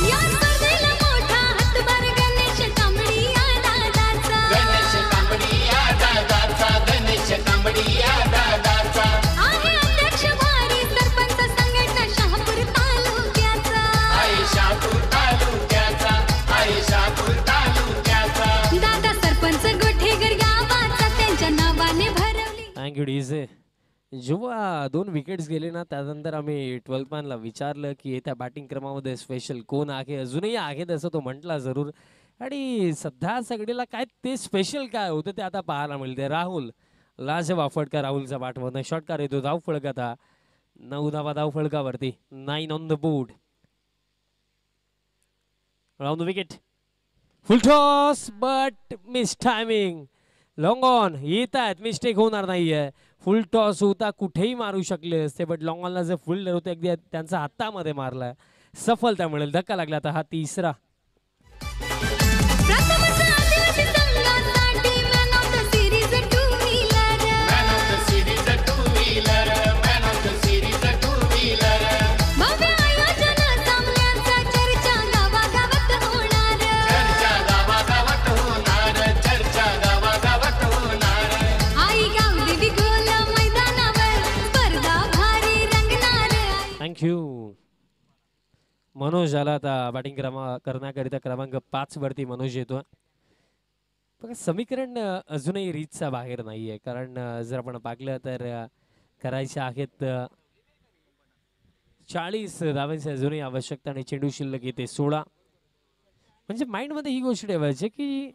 या स्पर्धेला मोठा हातभार गणेश कांबळी या दादाचा. गणेश कांबडी या दादाचा गणेश कांबडी या दादाचा आहे अध्यक्ष भारी सरपंच संघटना शहापूर तालुक्याचा. आई शापूर तालुक्याचा आई शापूर तालुक्याचा दादा सरपंच गोठेगर गावाचा त्यांच्या नावाने भरवली. Thank you DJ. जेव्हा 2 विकेट्स गेले ना त्यानंतर आम्ही 12 मॅनला विचारलं की येत्या बॅटिंग क्रमामध्ये स्पेशल कोण आहे. अजूनही आहे तसं तो म्हटला जरूर. आणि सध्या सगळीला काय ते स्पेशल काय होतं ते आता पाहायला मिळते. राहुल लाजवाब फटका राहुलचा बॅटमधनं षटकार येतो. धाव फळकात 9 धावा धाव फळकावरती. 9 on the board. Round the wicket. Full toss but miss timing. Long on येत आहेत. मिस्टेक होणार नाहीये. फुल टॉस होता कुठेही मारू शकले असते बट लॉंग ऑनला जे फुल्डर होते अगदी त्यांचा हातामध्ये मारलाय. सफलता मिळेल. धक्का लागला आता हा तिसरा. प्रथमच आदिवासी संघासाठी man of the series two wheeler. Man of the series two wheeler man of the series two wheeler भव्य आयोजन सामन्याचा चर्चा गावागावात होणार. चर्चा गावागावात होणार चर्चा गावागावात होणार आई गावदेवी गोल मैदानावर स्पर्धा भारी रंगणार. थँक्यू. मनोज आला आता बॅटिंग करण्याकरिता क्रमांक 5 वरती मनोज येतो. बघा समीकरण अजूनही रीतचा बाहेर नाहीये. कारण जर आपण पाहिलं तर करायचे आहेत 40 धावांची अजूनही आवश्यकता आणि चेंडू शिल्लक येते 16. म्हणजे माइंडमध्ये ही गोष्ट ठेवायची की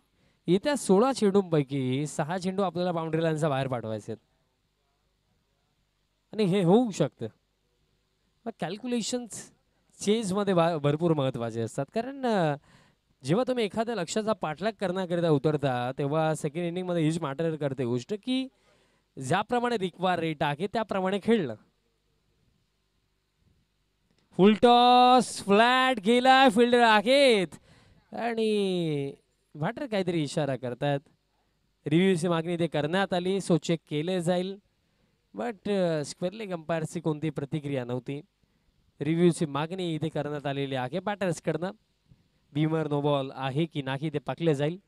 येत्या 16 चेंडूंपैकी 6 चेंडू आपल्याला बाउंड्री लाईनचा बाहेर पाठवायचे आणि हे होऊ शकतं. मग कॅल्क्युलेशन्स चेजमध्ये भरपूर महत्त्वाचे असतात. कारण जेव्हा तुम्ही एखाद्या लक्ष्याचा पाठलाग करण्याकरिता उतरता तेव्हा सेकंड इनिंगमध्ये हीच मॅटर करते गोष्ट की ज्याप्रमाणे रिक्वायर रेट आहे त्याप्रमाणे खेळणं. फुल टॉस फ्लॅट गेला. फिल्डर आहेत आणि बॅटर काहीतरी इशारा करतात. रिव्ह्यूची मागणी ते करण्यात आली. सो चेक केले जाईल बट स्क्वेअरली अंपायरची कोणती प्रतिक्रिया नव्हती. रिव्ह्यूची मागणी इथे करण्यात आलेली आहे बॅटर्सकडनं. बीमर नो बॉल आहे की नाही ते पाकले जाईल.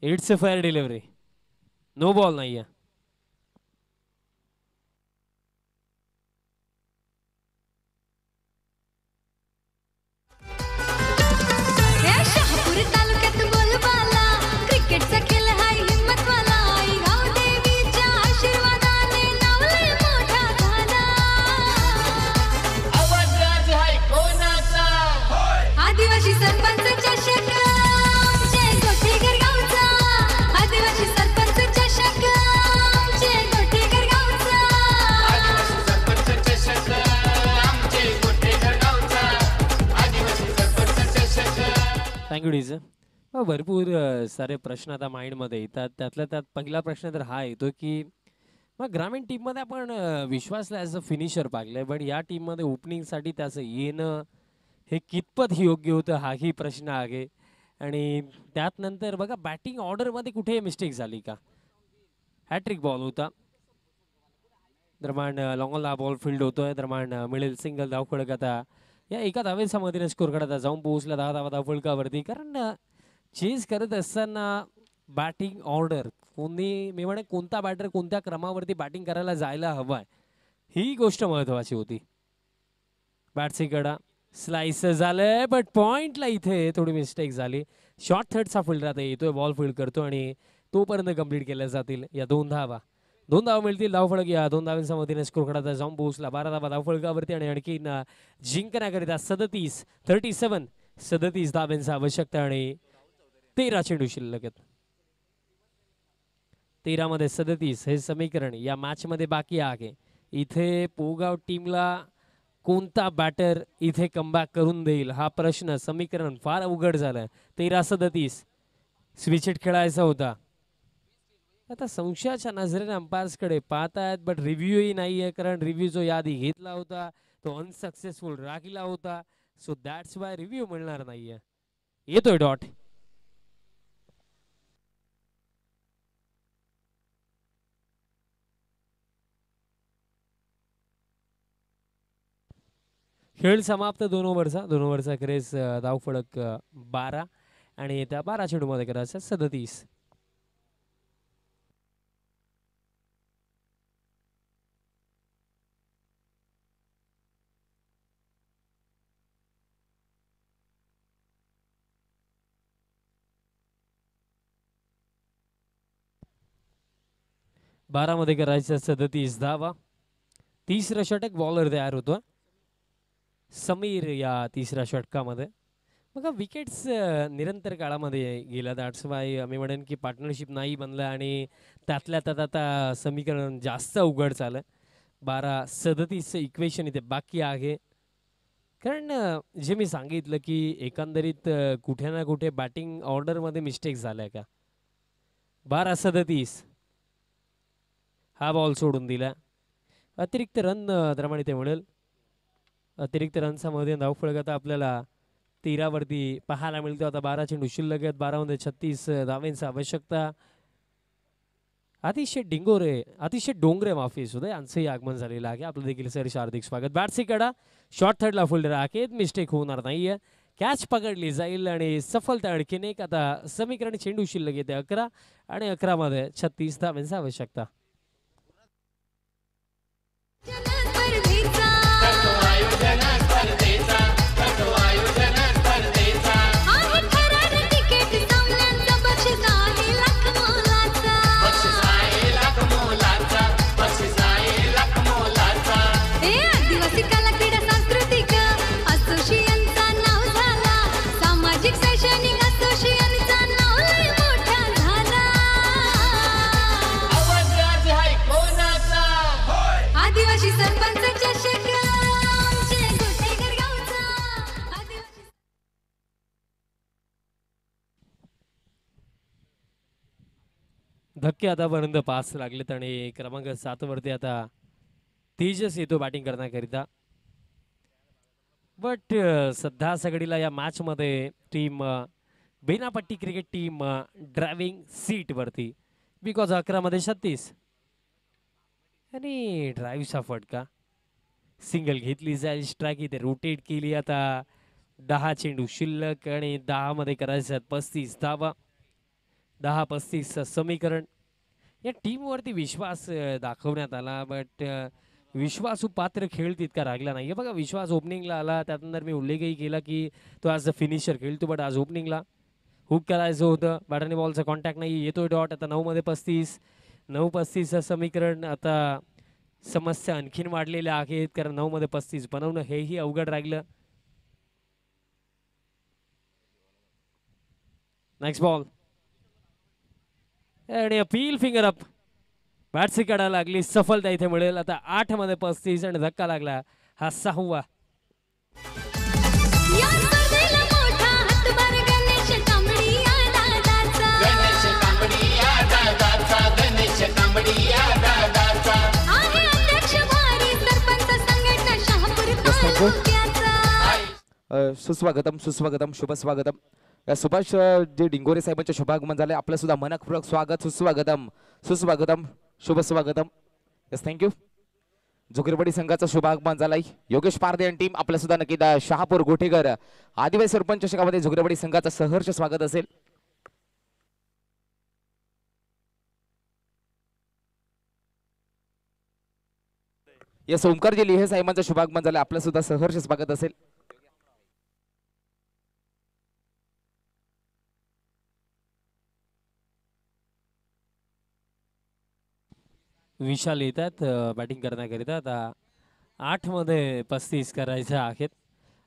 It's a fair delivery. No ball नाहीये. Thank you DJ. भरपूर सारे प्रश्न आता माइंडमध्ये येतात. त्यातल्या त्यात पहिला प्रश्न तर हा येतो की मग ग्रामीण टीममध्ये आपण विश्वासला ॲज अ फिनिशर पाहिलंय, पण या टीममध्ये ओपनिंगसाठी त्याचं येणं हे कितपत योग्य होतं हाही प्रश्न आहे. आणि त्यात नंतर बघा बॅटिंग ऑर्डरमध्ये कुठे मिस्टेक झाली का? हॅट्रिक बॉल होता. दरम्यान लॉंगला बॉल फील्ड होतोय. दरम्यान मिळेल सिंगल धावफलक आता या एका धावेच्या मधीने स्कोर करत जाऊन पोहोचला 10 धावा धावफलकावरती. कारण चेस करत असताना बॅटिंग ऑर्डर कोणी मी म्हणे कोणता बॅटर कोणत्या क्रमावरती बॅटिंग करायला जायला हवाय ही गोष्ट महत्वाची होती. बॅटची कडा स्लाइस झालंय बट पॉइंटला इथे थोडी मिस्टेक झाली. शॉर्ट थर्डचा फील्डर आता येतोय बॉल फील्ड करतो आणि तोपर्यंत कंप्लीट केल्या जातील या 2 धावा. 2 धावा मिळतील. धावफलक या 2 धावांच्या मधीने स्कोर करता जाऊन पोहोचला 12 धावा धावफलकावरती आणि आणखी जिंकण्याकरिता 37 धावांची आवश्यकता आणि 13 चेंडू शिल्लक आहेत. 13 मध्ये 37 हे समीकरण या मॅच मध्ये बाकी आहे. इथे पोगाव टीमला कोणता बॅटर इथे कमबॅक करून देईल हा प्रश्न समीकरण फार अवघड झालंय. 13-37 स्विच हिट खेळायचा होता. आता संशयाच्या नजरेने अंपायर्सकडे पाहतायत बट रिव्ह्यूही नाहीये कारण रिव्ह्यू जो यादी घेतला होता तो अनसक्सेसफुल राहिला होता. सो दॅट्स वाय रिव्ह्यू मिळणार नाहीये. येतोय डॉट. खेळ समाप्त 2 ओव्हरचा क्रेज धावफलक 12 आणि त्या 12 चेंडूमध्ये करायचं 37. मध्ये करायचं 37 धावा. तिसरं षटक बॉलर तयार होतो समीर या तिसऱ्या षटकामध्ये. बघा विकेट्स निरंतर काळामध्ये गेल्या. दॅट्स वाय मी म्हणेन की पार्टनरशिप नाही बनलं आणि त्यातल्या त्यात आता समीकरण जास्त अवघड झालं. 12-37 इक्वेशन इथे बाकी आहे. कारण जे मी सांगितलं की एकंदरीत कुठे ना कुठे बॅटिंग ऑर्डरमध्ये मिस्टेक झालाय का. 12-37 हा बॉल सोडून दिला. अतिरिक्त रन दरम्यान इथे मिळेल. अतिरिक्त रनचा मध्ये धावफलक आता आपल्याला 13 वरती पाहायला मिळतो. आता 12 चेंडू शिल्लक आहेत. 12 मध्ये 36 धावांची आवश्यकता. अतिशय डोंगरे माफी सुद्धा यांचंही आगमन झालेलं आहे. आपलं देखील सर हार्दिक स्वागत. बॅट्सी कडा शॉर्ट थर्डला फील्डर आहे. मिस्टेक होणार नाहीये. कॅच पकडली जाईल आणि सफलता आणखीन एक. आता समीकरण चेंडू शिल्लक येते 11 आणि 11 मध्ये 36 धावांची आवश्यकता. करतो आयोजन स्पर्धेचा करतो आयोजन स्पर्धेचा आहे ठरार तिकीट सामन्यांचा बक्षीस आहे लाख मोलाचा. बक्षीस आहे लाख मोलाचा बक्षीस आहे लाख मोलाचा. हे आदिवासी कला क्रीडा सांस्कृतिक असोसिएशनचा नाव झाला. सामाजिक शैक्षणिक असोसिएशनचा नाव लय मोठा झाला. आवाज आज आहे कोणाचा. आदिवासी सरपंच चषक आमचे गोटेकर गावचा. आदिवासी धक्के आतापर्यंत 5 लागलेत आणि क्रमांक 7 वरती आता तेजस येतो बॅटिंग करण्याकरिता. बट सध्या सगळीला या मॅच मध्ये team Benapatti cricket team driving seat वरती बिकॉज 11 मध्ये 36 आणि ड्राईव्हचा फटका. सिंगल घेतली जाईल. स्ट्राईक इथे रोटेट केली. आता 10 चेंडू शिल्लक आणि 10 मध्ये करायचं 35 धावा. 10-35 समीकरण. या टीमवरती विश्वास दाखवण्यात आला बट विश्वासू पात्र खेळ तितका राहिला नाही. बघा विश्वास ओपनिंगला आला. त्यानंतर मी उल्लेखही केला की तो आज फिनिशर खेळतो बट आज ओपनिंगला हुक करायचं होतं. बॅटरने बॉलचा कॉन्टॅक्ट नाही. येतोय डॉट. आता 9 मध्ये 35 समीकरण. आता समस्या आणखीन वाढलेल्या आहेत कारण 9 मध्ये 35 बनवणं हेही अवघड राहिलं. नेक्स्ट बॉल आणि अपील फिंगर अप. बॅट्सी काढायला लागली. सफलता इथे मिळेल. आता 8 मध्ये 35 आणि धक्का लागला हा 6वा. या स्पर्धेला मोठा हातभार गणेश थँक्यू. तालुक्याचा. सुस्वागतम सुस्वागतम शुभ स्वागतम. सुभाष जे डिंगोरे साहेबांचे शुभागमन झाले आपलं सुद्धा मनपूर्वक स्वागत सुस्वागतम सुस्वागतम शुभ स्वागतम. Yes thank you. झुकरवाडी संघाचं शुभागमन झालंय. योगेश पारदे आणि टीम आपलं सुद्धा नक्की शहापूर गोठेकर आदिवासी सरपंच चषकामध्ये झुकरवाडी संघाचं सहर्ष स्वागत असेल. यस ओमकारजी लिहे साहेबांचं शुभागमन झालं आपलं सुद्धा सहर्ष स्वागत असेल. विशाल येतात बॅटिंग करण्याकरिता. आता 8 मध्ये 35 करायचे आहेत.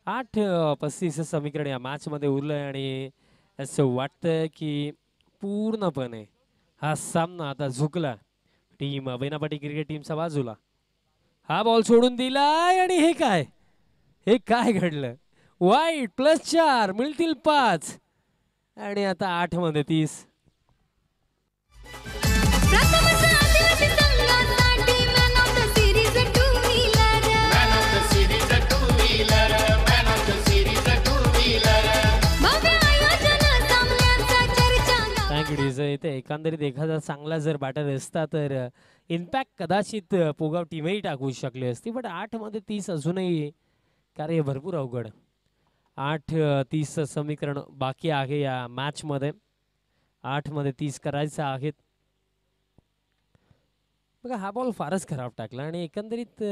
8-35 समीकरण या मॅच मध्ये उरलंय आणि असं वाटतंय की पूर्णपणे हा सामना आता झुकला टीम बेनापाटी क्रिकेट टीमच्या बाजूला. हा बॉल सोडून दिलाय आणि हे काय घडलं. वाईट +4 मिळतील 5 आणि आता 8 मध्ये 30. प्रथमच आदिवासी संघासाठी man of the series two wheeler. Man of the series, a two-wheeler. Man of the series, a two-wheeler. भव्य आयोजन सामन्याचा चर्चा गाव. Thank you DJ. इथे एकंदरीत एखादा चांगला जर बॅटर असता तर इम्पॅक्ट कदाचित पोगाव टीमही टाकू शकली असती. बट 8 मध्ये 30 अजूनही कार्य भरपूर अवघड. 8-30 समीकरण बाकी आहे या मॅच मध्ये. 8 मध्ये 30 करायचं आहेत. बघा हा बॉल फारच खराब टाकला आणि एकंदरीत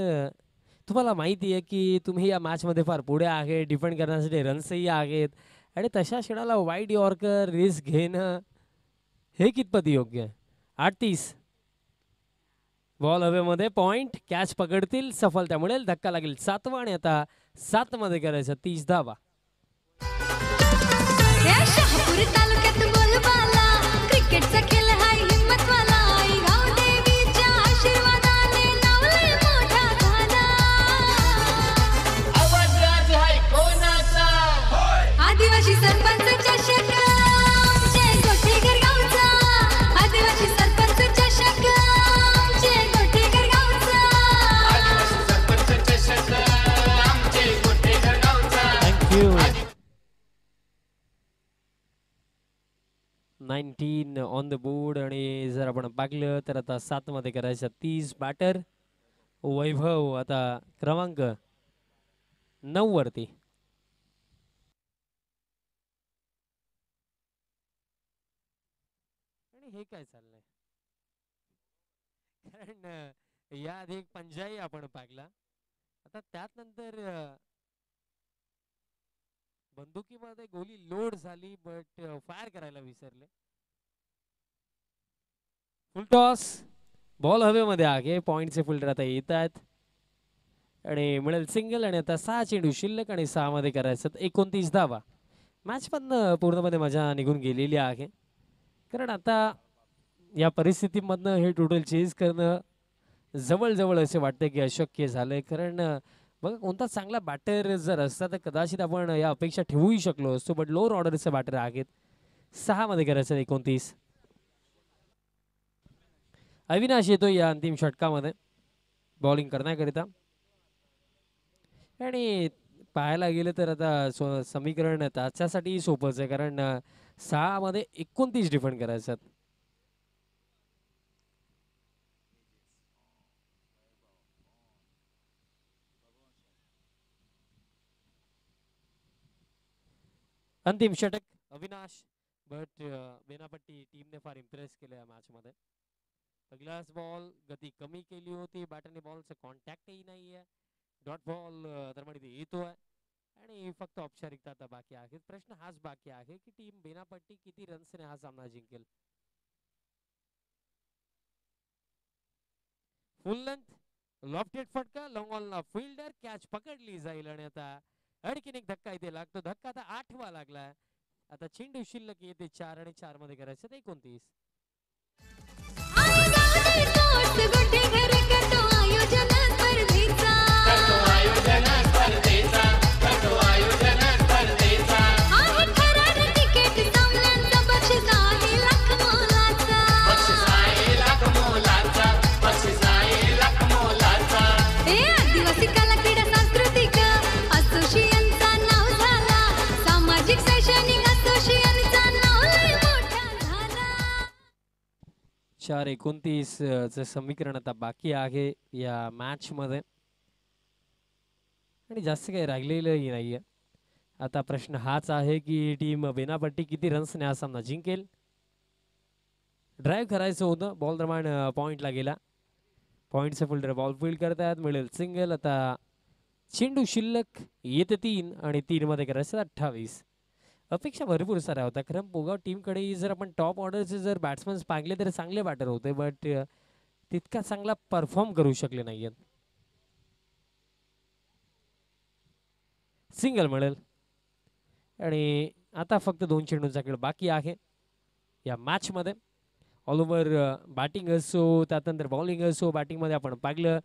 तुम्हाला माहिती आहे की तुम्ही या मॅचमध्ये फार पुढे आहे. डिफेंड करण्यासाठी रन्सही आहेत आणि तशा क्षणाला वाईड यॉर्कर रिस्क घेणं हे कितपत योग्य आहे. 8-30 बॉल हवेमध्ये पॉइंट कॅच पकडतील सफलता मिळेल. धक्का लागेल 7वा आणि आता 7 मध्ये करायचं 30 धावा. या शहापूर तालुक्यात बोलबाला क्रिकेटचा खेळ हाय हिम्मतवाला. आई गावदेवीच्या आशीर्वादाने नावलंय मोठा झाला. आवाज राज हाय कोणाचा? आदिवासी सरपंच चषक जय गोठेकर गावचा. आदिवासी सरपंच चषक जय गोठेकर गावचा. आदिवासी सरपंच चषक आमचे गोठेकर गावचा. थँक्यू. 19 ऑन द बोर्ड आणि जर आपण पाहिलं तर आता 7 मध्ये करायचं 30. बॅटर वैभव आता क्रमांक 9 वरती. आणि हे काय चाललंय कारण या आधी एक पंजाही आपण पाहिला. आता त्यात नंतर बंदुकीमध्ये गोली लोड झाली बट फायर करायला विसरले. फुल टॉस बॉल हवेमध्ये आहे. पॉइंटचे फिल्डर आता येत आहेत आणि मिळेल सिंगल आणि आता 6 चेंडू शिल्लक आणि 6 मध्ये करायचं 29 धावा. मॅच पण पूर्णपणे मजा निघून गेलेली आहे कारण आता या परिस्थितीमधनं हे टोटल चेज करणं जवळजवळ असे वाटते की अशक्य झालंय. कारण बघा कोणता चांगला बॅटर जर असता तर कदाचित आपण या अपेक्षा ठेवूही शकलो असतो. बट लोअर ऑर्डरचे बॅटर आहेत. 6 मध्ये करायचं 29. अविनाश येतो या अंतिम षटकामध्ये बॉलिंग करण्याकरिता आणि पाहायला गेलं तर आता समीकरण त्याच्यासाठी सोपंच आहे कारण 6 मध्ये 29 डिफेंड करायचं. अंतिम षटक अविनाश. बट बेनापट्टी टीमने फार इम्प्रेस केलं या मॅच मध्ये. पहिलाच बॉल गती कमी केली होती. बॅटरने बॉलचं कॉन्टॅक्टही नाही आहे. डॉट बॉल दरम्यान येतोय आणि फक्त औपचारिकता आता बाकी आहे. प्रश्न हाच बाकी आहे की टीम बेनापट्टी किती रन्सने हा सामना जिंकेल. फुल लेंथ लॉफ्टेड फटका लॉंग ऑनला फिल्डर कॅच पकडली जाईल आणि आता आणखीन एक धक्का इथे लागतो. धक्का आता 8वा लागलाय. आता चेंडू शिल्लक येते 4 आणि 4 मध्ये करायचं 29. आई गावदेवी स्पोर्ट्स गोठेकर करतो आयोजन स्पर्धेचा. करतो आयोजन स्पर्धेचा. करतो आयोजन स्पर्धेचा. आहे ठरार तिकीट सामन्यांचा बक्षीस आहे लाख मोलाचा. बक्षीस आहे लाख मोलाचा. बक्षीस आहे लाख मोलाचा. हे आदिवासी कला क्रीडा सांस्कृतिक 4-29 चं समीकरण आता बाकी आहे या मॅच मध्ये आणि जास्त काही राहिलेलंही नाहीये. आता प्रश्न हाच आहे की टीम बेनापट्टी किती रन्सने हा सामना जिंकेल. ड्राईव्ह करायचं होतं, बॉल दरम्यान पॉइंटला गेला. पॉइंटचे फिल्डर बॉल फील्ड करतायत, मिळेल सिंगल. आता चेंडू शिल्लक येते 3 आणि 3 मध्ये करायचं 28. अपेक्षा भरपूर साऱ्या होत्या, कारण पोगाव टीमकडे जर आपण टॉप ऑर्डरचे जर बॅट्समन पाहिले तर चांगले बॅटर होते, बट तितका चांगला परफॉर्म करू शकले नाहीयेत. सिंगल मिळेल आणि आता फक्त 2 चेंडूंचा खेळ बाकी आहे या मॅच मध्ये. ऑल ओव्हर बॅटिंग असो त्यानंतर बॉलिंग असो, बॅटिंगमध्ये आपण पाहिलं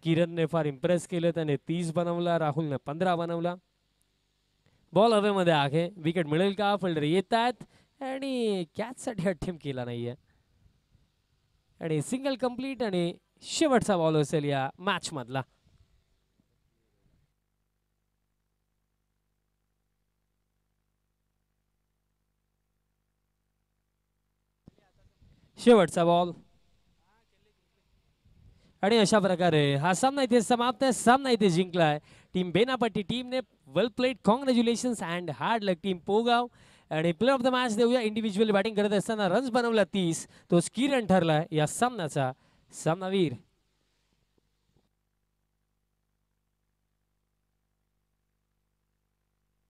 किरणने फार इम्प्रेस केलं, त्याने 30 बनवला, राहुलने 15 बनवला. बॉल हवेमध्ये आहे, विकेट मिळेल का? फिल्डर येत आहेत आणि कॅचसाठी अटेम्प्ट केला नाहीये आणि सिंगल कंप्लीट आणि शेवटचा बॉल असेल या मॅच मधला. शेवटचा बॉल आणि अशा प्रकारे हा सामना इथे समाप्त आहे. सामना इथे जिंकलाय टीम बेनापट्टी टीमने. Well played, congratulations and hard luck team Pogaon. आणि प्लेयर ऑफ द मॅच देऊया. इंडिव्हिज्युअल बॅटिंग करत असताना रन्स बनवला 30, तो किरण ठरलाय या सामन्याचा सामनावीर.